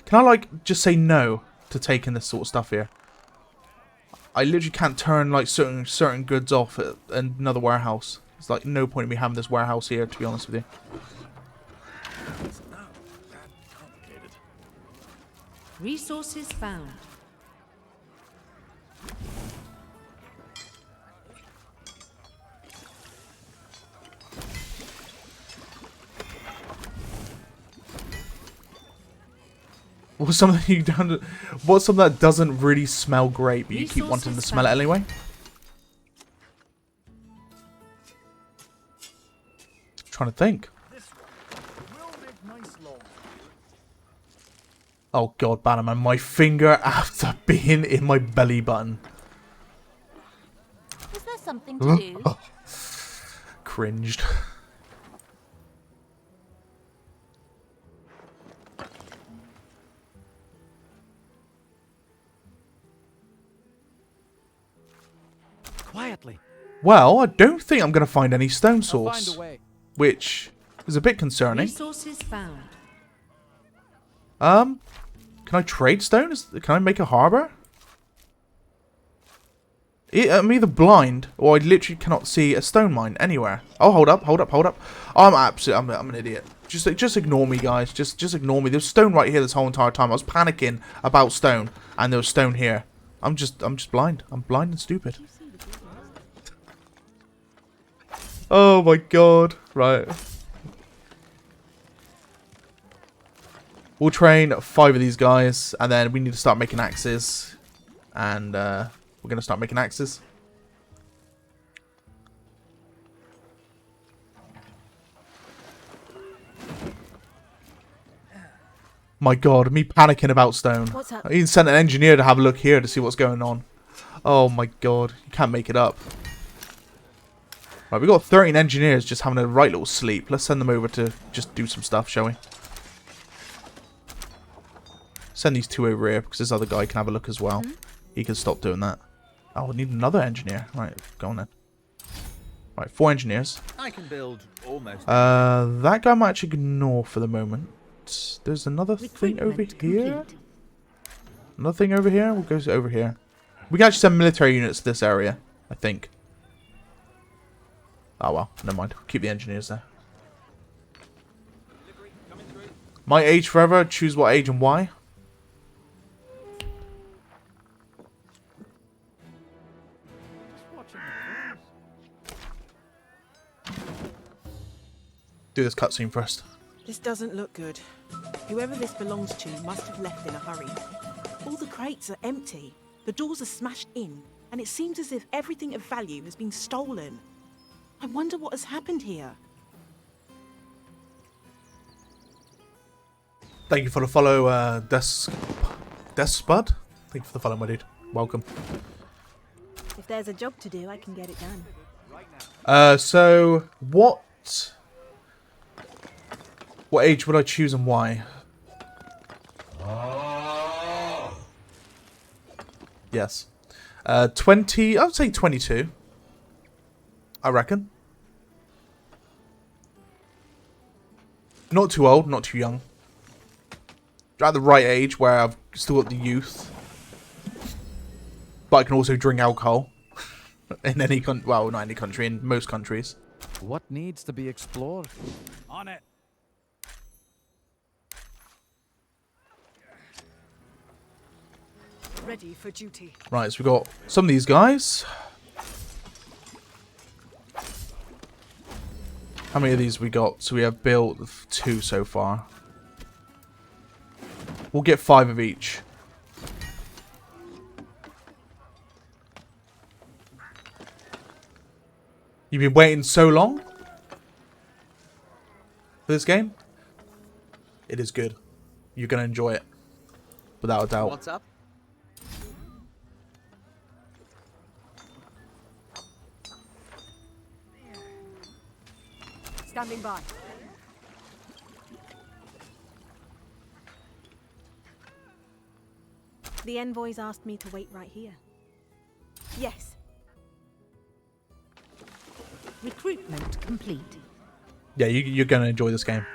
Can I, like, just say no to taking this sort of stuff here? I literally can't turn, like, certain goods off at another warehouse. There's, like, no point in me having this warehouse here, to be honest with you. It's not that complicated. Resources found. What's something that doesn't really smell great, but you keep wanting to smell it anyway? I'm trying to think. Oh god, Bannerman, my finger after being in my belly button. Is there something to do? Cringed. Quietly. Well, I don't think I'm going to find any stone source, which is a bit concerning. Resources found. Can I trade stone? Can I make a harbor? I'm either blind or I literally cannot see a stone mine anywhere. Oh, hold up. Oh, I'm an idiot. Just ignore me, guys. Just ignore me. There's stone right here this whole entire time. I was panicking about stone, and there was stone here. I'm just blind. I'm blind and stupid. Oh my god. Right. We'll train 5 of these guys, and then we need to start making axes. And we're going to start making axes. My god, me panicking about stone. What's up? I even sent an engineer to have a look here to see what's going on. Oh my god, you can't make it up. Right, we've got 13 engineers just having a right little sleep. Let's send them over to just do some stuff, shall we? Send these 2 over here because this other guy can have a look as well. He can stop doing that. Oh, we need another engineer. Right, go on then. Right, 4 engineers. I can build almost. That guy might actually ignore for the moment. There's another thing over here. Another thing over here. We'll go over here. We can actually send military units to this area, I think. Oh well, never mind. Keep the engineers there. My age forever. Choose what age and why. Do this cutscene first. This doesn't look good. Whoever this belongs to must have left in a hurry. All the crates are empty. The doors are smashed in, and it seems as if everything of value has been stolen. I wonder what has happened here. Thank you for the follow, Spud. Thank you for the follow, my dude. Welcome. If there's a job to do, I can get it done. So what age would I choose and why? Yes. 20, I would say 22. I reckon. Not too old, not too young. At the right age where I've still got the youth. But I can also drink alcohol. In any country, well, not any country, in most countries. What needs to be explored? On it. Ready for duty. Right, so we've got some of these guys. How many of these we got? So we have built 2 so far. We'll get 5 of each. You've been waiting so long for this game? It is good. You're going to enjoy it. Without a doubt. What's up? Standing by. The envoys asked me to wait right here. Yes. Recruitment complete. Yeah, you're going to enjoy this game.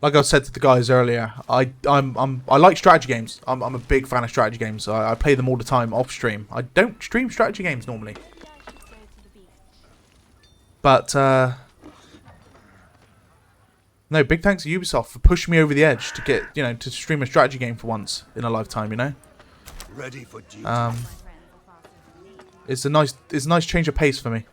Like I said to the guys earlier, I like strategy games. I'm a big fan of strategy games. I play them all the time off stream. I don't stream strategy games normally. But no, big thanks to Ubisoft for pushing me over the edge to get, to stream a strategy game for once in a lifetime, Ready for duty. It's a nice change of pace for me.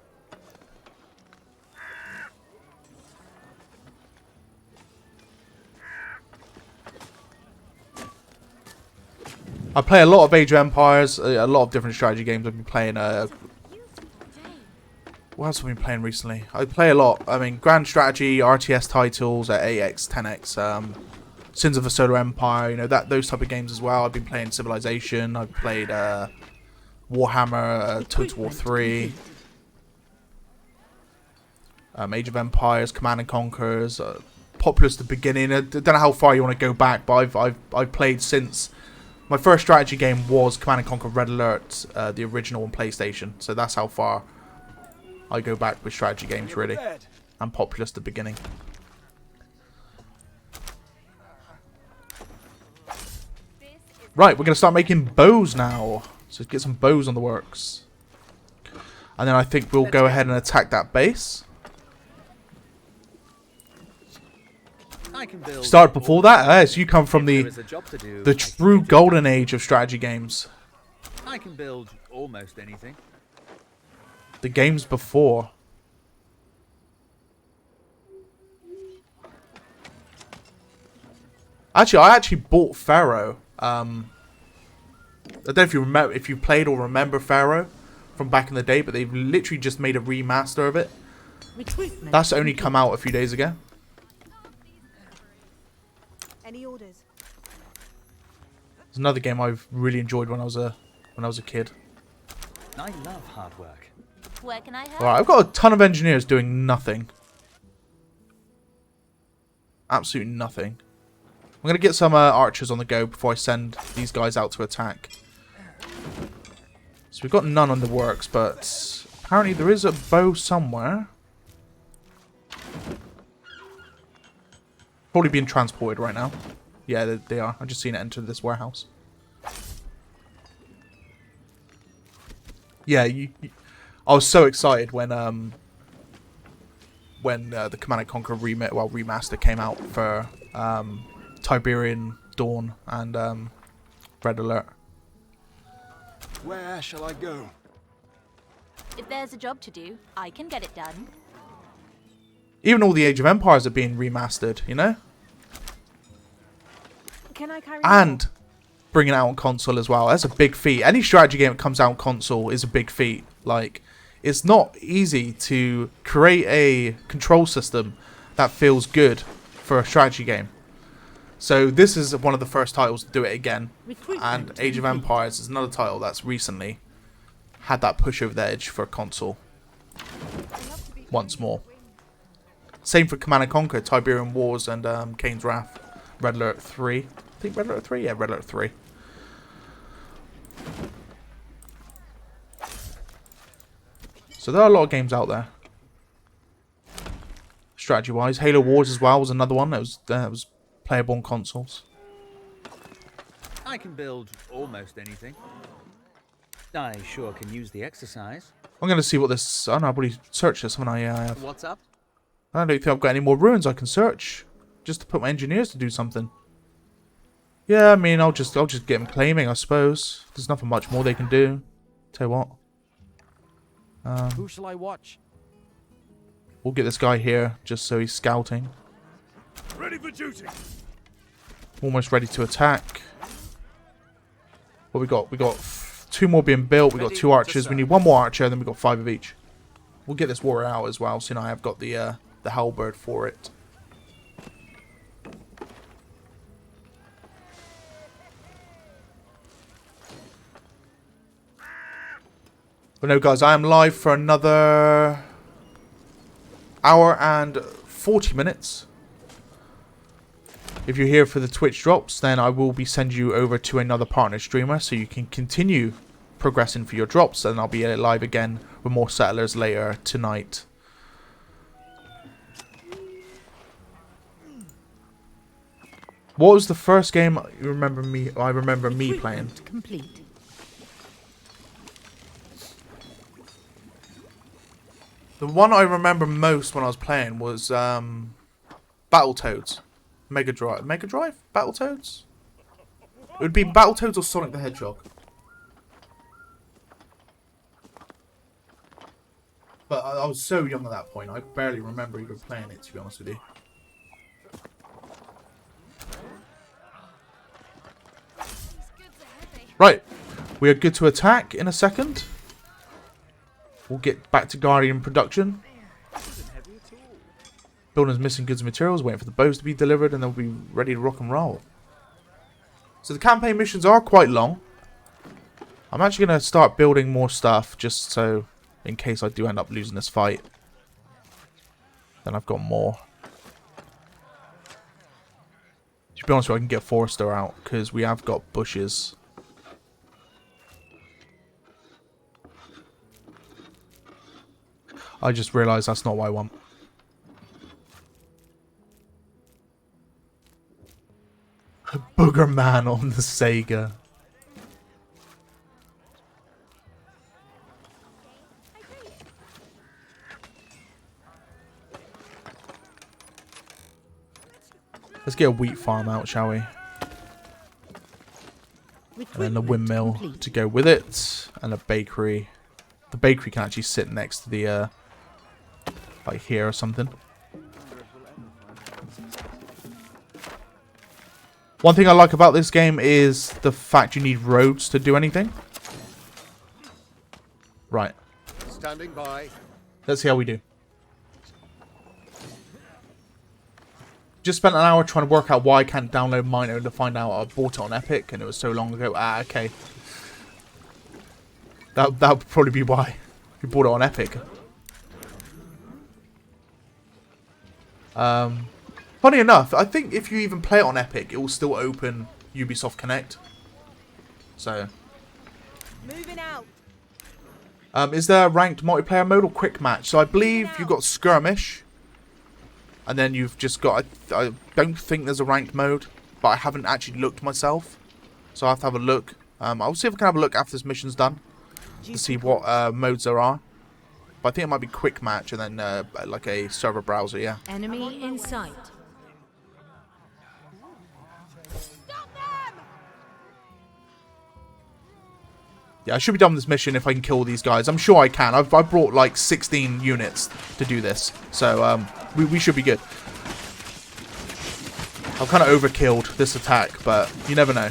I play a lot of Age of Empires, a lot of different strategy games. I've been playing. What else have I been playing recently? I play a lot. I mean, Grand Strategy, RTS titles at 8x, 10x, Sins of a Solar Empire. Those type of games as well. I've been playing Civilization. I've played Warhammer, Total War 3, Age of Empires, Command and Conquerors, Populous the beginning. I don't know how far you want to go back, but I've played since. My first strategy game was Command and Conquer Red Alert, the original on PlayStation. So that's how far I go back with strategy games, really. And Populous the beginning. Right, we're going to start making bows now. So get some bows on the works. And then I think we'll go ahead and attack that base. I can build. Started before that? So you come from the do, true golden age of strategy games. I can build almost anything. The games before. Actually, I bought Pharaoh. I don't know if you remember, if you played or remember Pharaoh from back in the day, but they've literally just made a remaster of it. That's only come out a few days ago. Any orders? It's another game I've really enjoyed when I was a kid. I love hard work. Where can I help? Alright, I've got a ton of engineers doing nothing. Absolutely nothing. I'm going to get some archers on the go before I send these guys out to attack. So we've got none on the works, but apparently there is a bow somewhere. Probably being transported right now. Yeah, they are. I've just seen it enter this warehouse. Yeah, I was so excited when the Command & Conquer remaster came out for Tiberian Dawn and Red Alert. Where shall I go? If there's a job to do, I can get it done. Even all the Age of Empires are being remastered, you know? Can I carry And bringing it out on console as well. That's a big feat. Any strategy game that comes out on console is a big feat. Like, it's not easy to create a control system that feels good for a strategy game. So this is one of the first titles to do it again. And Age of Empires is another title that's recently had that push over the edge for a console. Once more. Same for Command & Conquer, Tiberian Wars, and Kane's Wrath. Red Alert 3. I think Red Alert 3? Yeah, Red Alert 3. So there are a lot of games out there. Strategy-wise. Halo Wars as well was another one that was playable on consoles. I can build almost anything. I sure can use the exercise. I'm going to see what this... I don't know, I've already searched this, haven't I? Yeah, I have. What's up? I don't think I've got any more ruins I can search. Just to put my engineers to do something. Yeah, I mean, I'll just get them claiming, I suppose. There's nothing much more they can do. Tell you what. Who shall I watch? We'll get this guy here, just so he's scouting. Ready for duty. Almost ready to attack. What we got? We got 2 more being built. We got 2 archers. We need 1 more archer, then we got 5 of each. We'll get this warrior out as well, so now I've got the halberd for it. But no, guys, I am live for another hour and 40 minutes. If you're here for the Twitch drops, then I will be sending you over to another partner streamer so you can continue progressing for your drops, and I'll be live again with more settlers later tonight. What was the first game you remember me? I remember me playing. Complete. The one I remember most when I was playing was Battletoads. Mega Drive? Battletoads? It would be Battletoads or Sonic the Hedgehog. But I was so young at that point, I barely remember even playing it, to be honest with you. Right, we are good to attack in a second. We'll get back to Guardian production. Buildings missing goods and materials, waiting for the bows to be delivered, and they'll be ready to rock and roll. So the campaign missions are quite long. I'm actually going to start building more stuff, just so, in case I do end up losing this fight, then I've got more. To be honest with you, I can get Forester out, because we have got bushes. I just realised that's not what I want. Booger Man on the Sega. Let's get a wheat farm out, shall we? And then the windmill to go with it, and a bakery. The bakery can actually sit next to the, like here or something. One thing I like about this game is the fact you need roads to do anything. Right. Standing by. Let's see how we do. Just spent an hour trying to work out why I can't download Mino to find out I bought it on Epic and it was so long ago. Ah, okay. That would probably be why we bought it on Epic. Funny enough, I think if you even play it on Epic, it will still open Ubisoft Connect. So. Moving out. Is there a ranked multiplayer mode or quick match? So I believe you've got skirmish. And then you've just got... I don't think there's a ranked mode. But I haven't actually looked myself. So I have to have a look. I'll see if I can have a look after this mission's done. To see what modes there are. But I think it might be quick match and then like a server browser, yeah. Enemy in sight. Yeah, I should be done with this mission if I can kill all these guys. I'm sure I can. I've brought like 16 units to do this. So we should be good. I've kind of overkilled this attack, but you never know.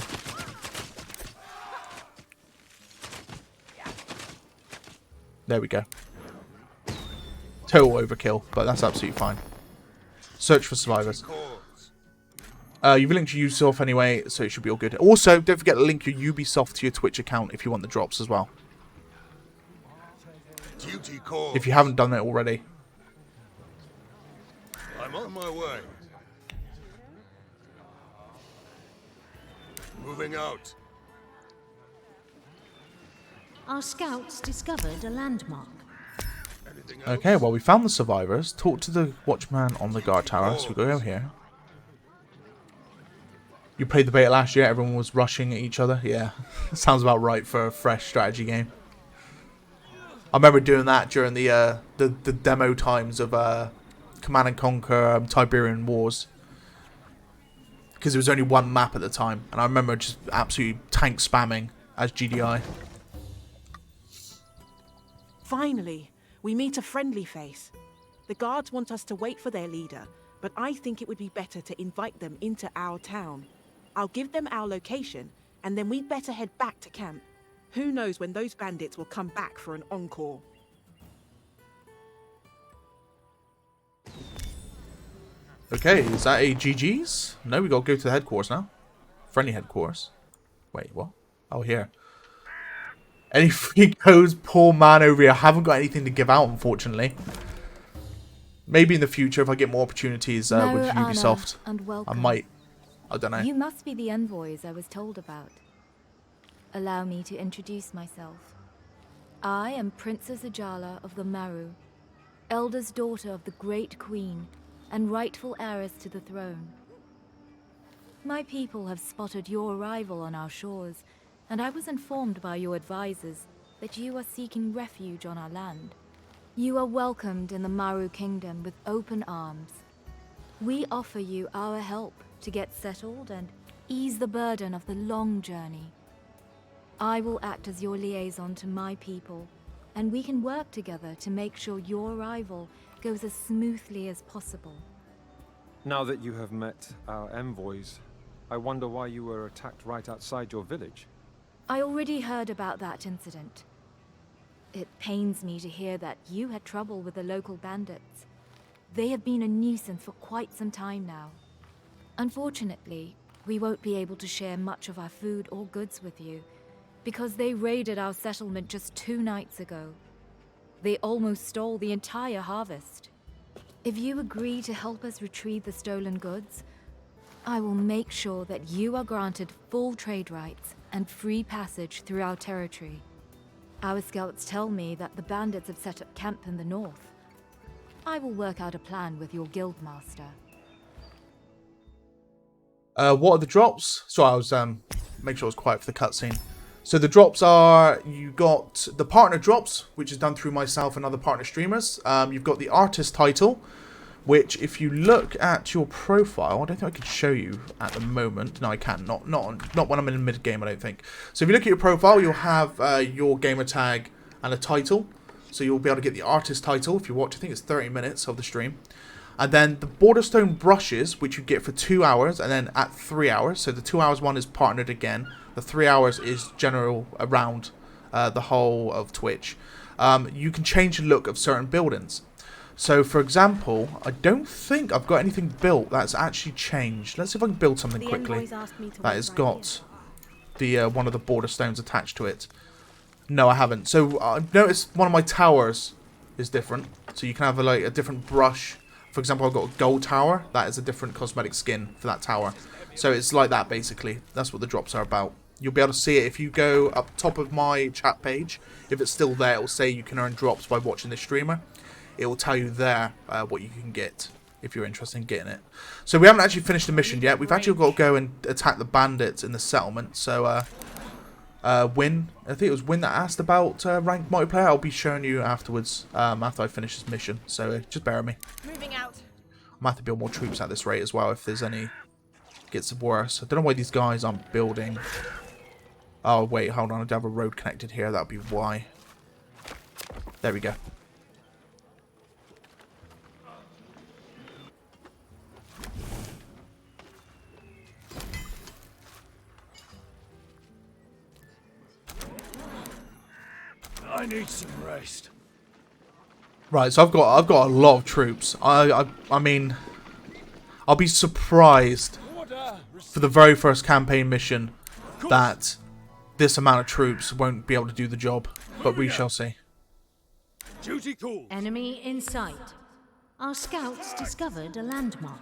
There we go. Total overkill, but that's absolutely fine. Search for survivors. You've linked your Ubisoft anyway, so it should be all good. Also, don't forget to link your Ubisoft to your Twitch account if you want the drops as well. Duty calls. If you haven't done it already. I'm on my way. Moving out. Our scouts discovered a landmark. Okay, well, we found the survivors. Talk to the watchman on the guard tower, so we go here. You played the beta last year, everyone was rushing at each other. Yeah, sounds about right for a fresh strategy game. I remember doing that during the demo times of Command & Conquer Tiberian Wars. Because there was only one map at the time, and I remember just absolutely tank spamming as GDI. Finally, we meet a friendly face. The guards want us to wait for their leader, but I think it would be better to invite them into our town. I'll give them our location, and then we'd better head back to camp. Who knows when those bandits will come back for an encore. Okay, is that a GG's? No, we gotta go to the headquarters now. Friendly headquarters. Wait, what? Oh, here. Any free codes? Poor man over here. I haven't got anything to give out, unfortunately. Maybe in the future, if I get more opportunities with Ubisoft, I might. I don't know. You must be the envoys I was told about. Allow me to introduce myself. I am Princess Ajala of the Maru, eldest daughter of the Great Queen, and rightful heiress to the throne. My people have spotted your arrival on our shores, and I was informed by your advisors that you are seeking refuge on our land. You are welcomed in the Maru Kingdom with open arms. We offer you our help to get settled and ease the burden of the long journey. I will act as your liaison to my people, and we can work together to make sure your arrival goes as smoothly as possible. Now that you have met our envoys, I wonder why you were attacked right outside your village. I already heard about that incident. It pains me to hear that you had trouble with the local bandits. They have been a nuisance for quite some time now. Unfortunately, we won't be able to share much of our food or goods with you, because they raided our settlement just 2 nights ago. They almost stole the entire harvest. If you agree to help us retrieve the stolen goods, I will make sure that you are granted full trade rights and free passage through our territory. Our scouts tell me that the bandits have set up camp in the north. I will work out a plan with your guildmaster. What are the drops? Sorry, I was make sure I was quiet for the cutscene. So the drops are, you got the partner drops, which is done through myself and other partner streamers. You've got the artist title, which if you look at your profile, I don't think I can show you at the moment. No, I can't. Not when I'm in mid game, I don't think. So if you look at your profile, you'll have your gamer tag and a title. So you'll be able to get the artist title if you watch. I think it's 30 minutes of the stream. And then the Borderstone brushes, which you get for 2 hours, and then at 3 hours. So the 2 hours one is partnered again. The 3 hours is general around the whole of Twitch. You can change the look of certain buildings. So, for example, I don't think I've got anything built that's actually changed. Let's see if I can build something quickly that has got the one of the border stones attached to it. No, I haven't. So, I've noticed one of my towers is different. So, you can have a different brush. For example, I've got a gold tower. That is a different cosmetic skin for that tower. So, it's like that, basically. That's what the drops are about. You'll be able to see it if you go up top of my chat page. If it's still there, it will say you can earn drops by watching this streamer. It will tell you there what you can get if you're interested in getting it. So we haven't actually finished the mission yet. We've actually got to go and attack the bandits in the settlement. So Win, I think it was Win that asked about ranked multiplayer. I'll be showing you afterwards after I finish this mission. So just bear with me. Moving out. I might have to build more troops at this rate as well if there's any gets worse. I don't know why these guys aren't building. Oh, wait, hold on. I do have a road connected here. That would be why. There we go. I need some rest. Right, so I've got a lot of troops. I mean, I'll be surprised for the very first campaign mission that this amount of troops won't be able to do the job, but we shall see. Duty calls. Enemy in sight. Our scouts discovered a landmark.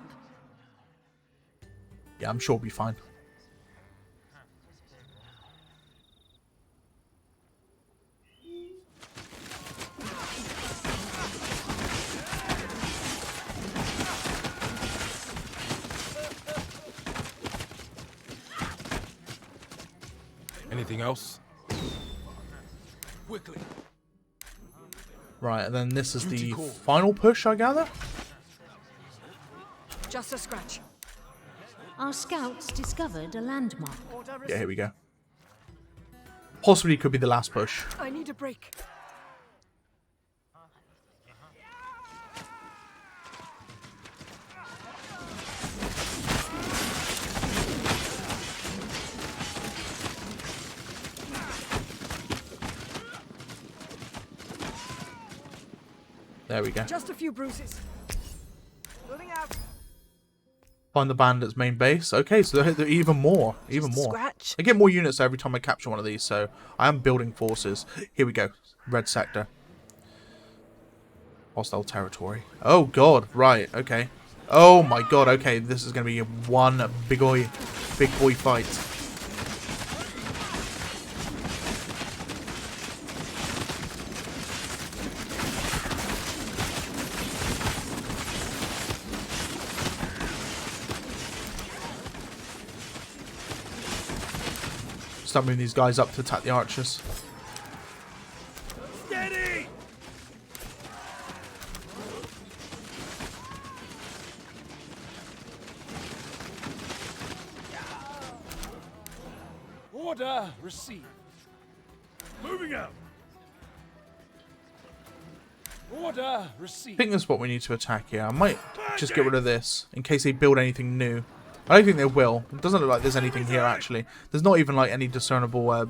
Yeah, I'm sure we'll be fine. Anything else? Quickly. Right, and then this is the final push, I gather? Just a scratch. Our scouts discovered a landmark. Yeah, here we go. Possibly could be the last push. I need a break. There we go. Just a few bruises. Moving out. Find the bandits' main base. Okay, so they're even more. Even more. Scratch. I get more units every time I capture one of these, so I am building forces. Here we go. Red sector. Hostile territory. Oh god, right, okay. Oh my god, okay, this is gonna be one big boy fight. Start moving these guys up to attack the archers. Steady! Order received. Moving out. Order I received. think that's what we need to attack here. I might just get rid of this in case they build anything new. I don't think they will. It doesn't look like there's anything here actually. There's not even like any discernible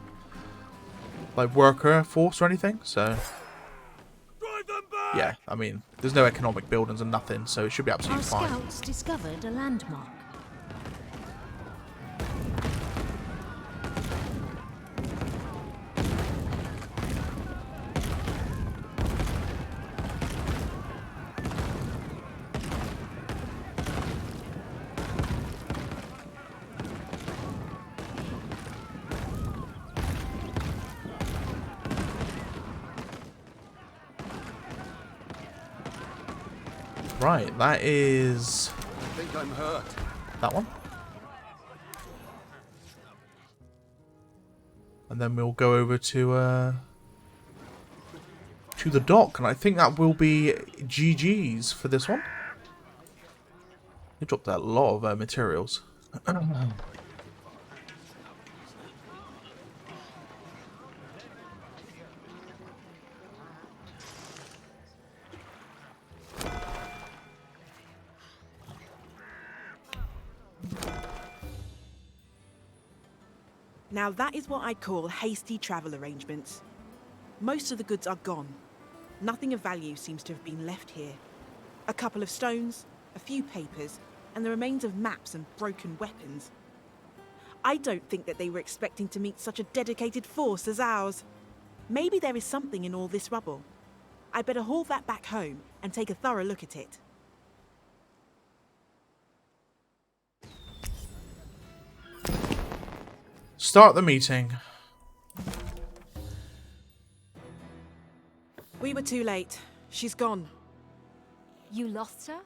like worker force or anything. So yeah, I mean, there's no economic buildings and nothing, so it should be absolutely Our fine. scouts discovered a landmark. Right, that is I think I'm hurt. that one. And then we'll go over to the dock, and I think that will be GG's for this one. They dropped a lot of materials. Now that is what I'd call hasty travel arrangements. Most of the goods are gone. Nothing of value seems to have been left here. A couple of stones, a few papers, and the remains of maps and broken weapons. I don't think that they were expecting to meet such a dedicated force as ours. Maybe there is something in all this rubble. I better haul that back home and take a thorough look at it. Start the meeting. We were too late. She's gone. You lost her?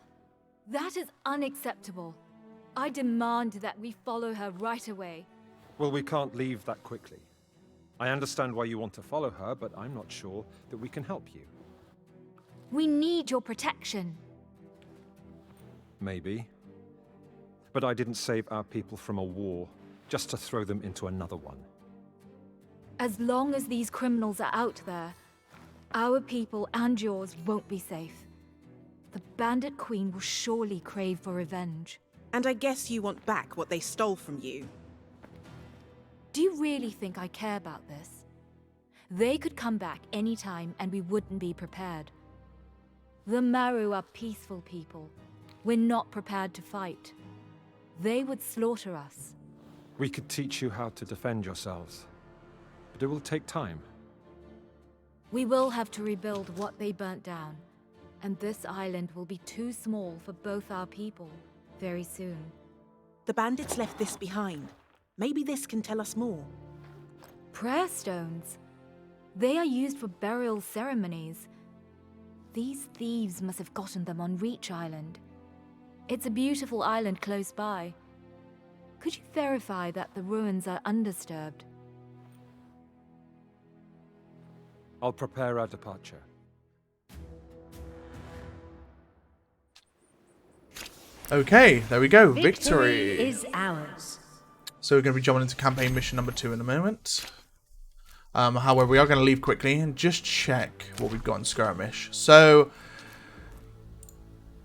That is unacceptable. I demand that we follow her right away. Well, we can't leave that quickly. I understand why you want to follow her, but I'm not sure that we can help you. We need your protection. Maybe. But I didn't save our people from a war just to throw them into another one. As long as these criminals are out there, our people and yours won't be safe. The Bandit Queen will surely crave for revenge. And I guess you want back what they stole from you. Do you really think I care about this? They could come back anytime and we wouldn't be prepared. The Maru are peaceful people. We're not prepared to fight. They would slaughter us. We could teach you how to defend yourselves, but it will take time. We will have to rebuild what they burnt down, and this island will be too small for both our people very soon. The bandits left this behind. Maybe this can tell us more. Prayer stones. They are used for burial ceremonies. These thieves must have gotten them on Reach Island. It's a beautiful island close by. Could you verify that the ruins are undisturbed? I'll prepare our departure. Okay, there we go. Victory is ours. So we're going to be jumping into campaign mission number 2 in a moment. However, we are going to leave quickly and just check what we've got in skirmish. So,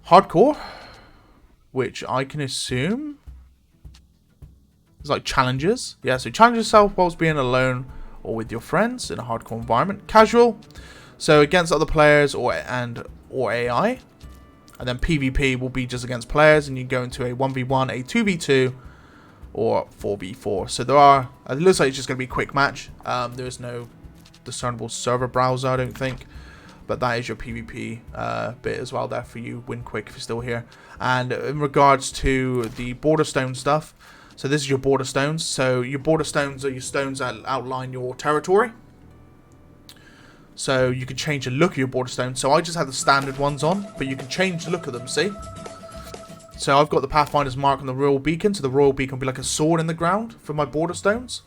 hardcore, which I can assume is like challenges. Yeah, so challenge yourself whilst being alone or with your friends in a hardcore environment. Casual, so against other players or AI. And then PvP will be just against players, and you go into a 1v1, a 2v2, or 4v4. So there are, it looks like it's just going to be a quick match. There is no discernible server browser, I don't think. But that is your PvP bit as well there for you. Win quick if you're still here. And in regards to the border stone stuff, so this is your border stones. So your border stones are your stones that outline your territory. So you can change the look of your border stones. So I just have the standard ones on, but you can change the look of them, see? So I've got the Pathfinder's mark on the Royal Beacon. So the Royal Beacon will be like a sword in the ground for my border stones.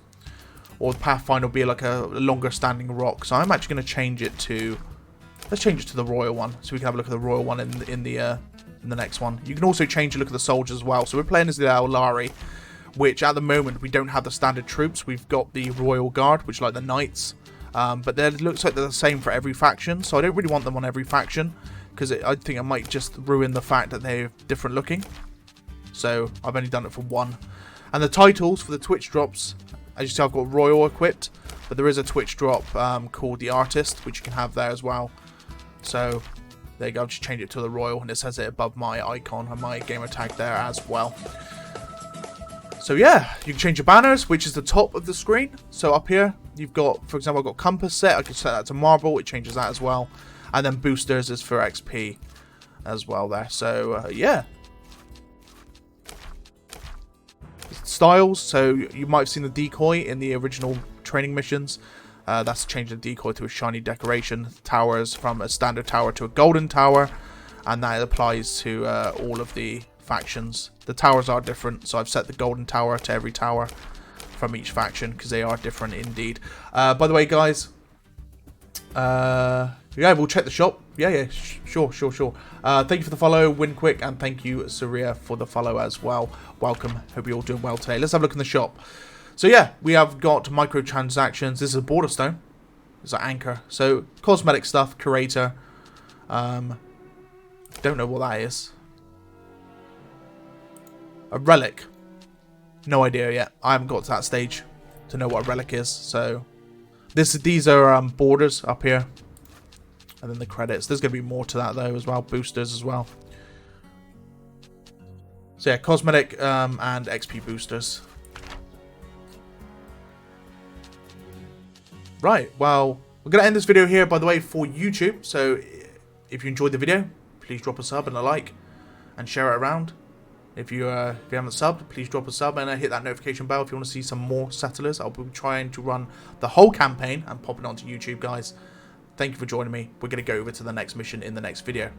Or the Pathfinder will be like a longer standing rock. So I'm actually going to change it to... Let's change it to the Royal one. So we can have a look at the Royal one in the next one. You can also change the look of the soldiers as well. So we're playing as the Aulari, which at the moment we don't have the standard troops. We've got the Royal Guard, which are like the Knights. But it looks like they're the same for every faction. So I don't really want them on every faction, because I think it might just ruin the fact that they're different looking. So I've only done it for one. And the titles for the Twitch drops, as you see, I've got Royal equipped, but there is a Twitch drop called the Artist, which you can have there as well. So there you go, I'll just change it to the Royal, and it says it above my icon and my gamer tag there as well. So yeah, you can change your banners, which is the top of the screen. So up here, you've got, for example, I've got compass set. I can set that to marble. It changes that as well. And then boosters is for XP as well there. So yeah. Styles. So you might have seen the decoy in the original training missions. That's changing the decoy to a shiny decoration. Towers from a standard tower to a golden tower. And that applies to all of the factions. The towers are different, so I've set the golden tower to every tower from each faction, because they are different indeed. By the way, guys, yeah, we'll check the shop. Yeah, sure. Thank you for the follow, Win Quick, and thank you, Saria, for the follow as well. Welcome. Hope you're all doing well today. Let's have a look in the shop. So yeah, we have got microtransactions. This is a border stone. It's an anchor. So cosmetic stuff, curator. Don't know what that is. A relic. No idea yet. I haven't got to that stage to know what a relic is. So these are borders up here. And then the credits. There's going to be more to that though as well. Boosters as well. So yeah, cosmetic and XP boosters. Right, well, we're going to end this video here, by the way, for YouTube. So if you enjoyed the video, please drop a sub and a like and share it around. If you haven't subbed, please drop a sub and hit that notification bell if you want to see some more Settlers. I'll be trying to run the whole campaign and pop it onto YouTube, guys. Thank you for joining me. We're going to go over to the next mission in the next video.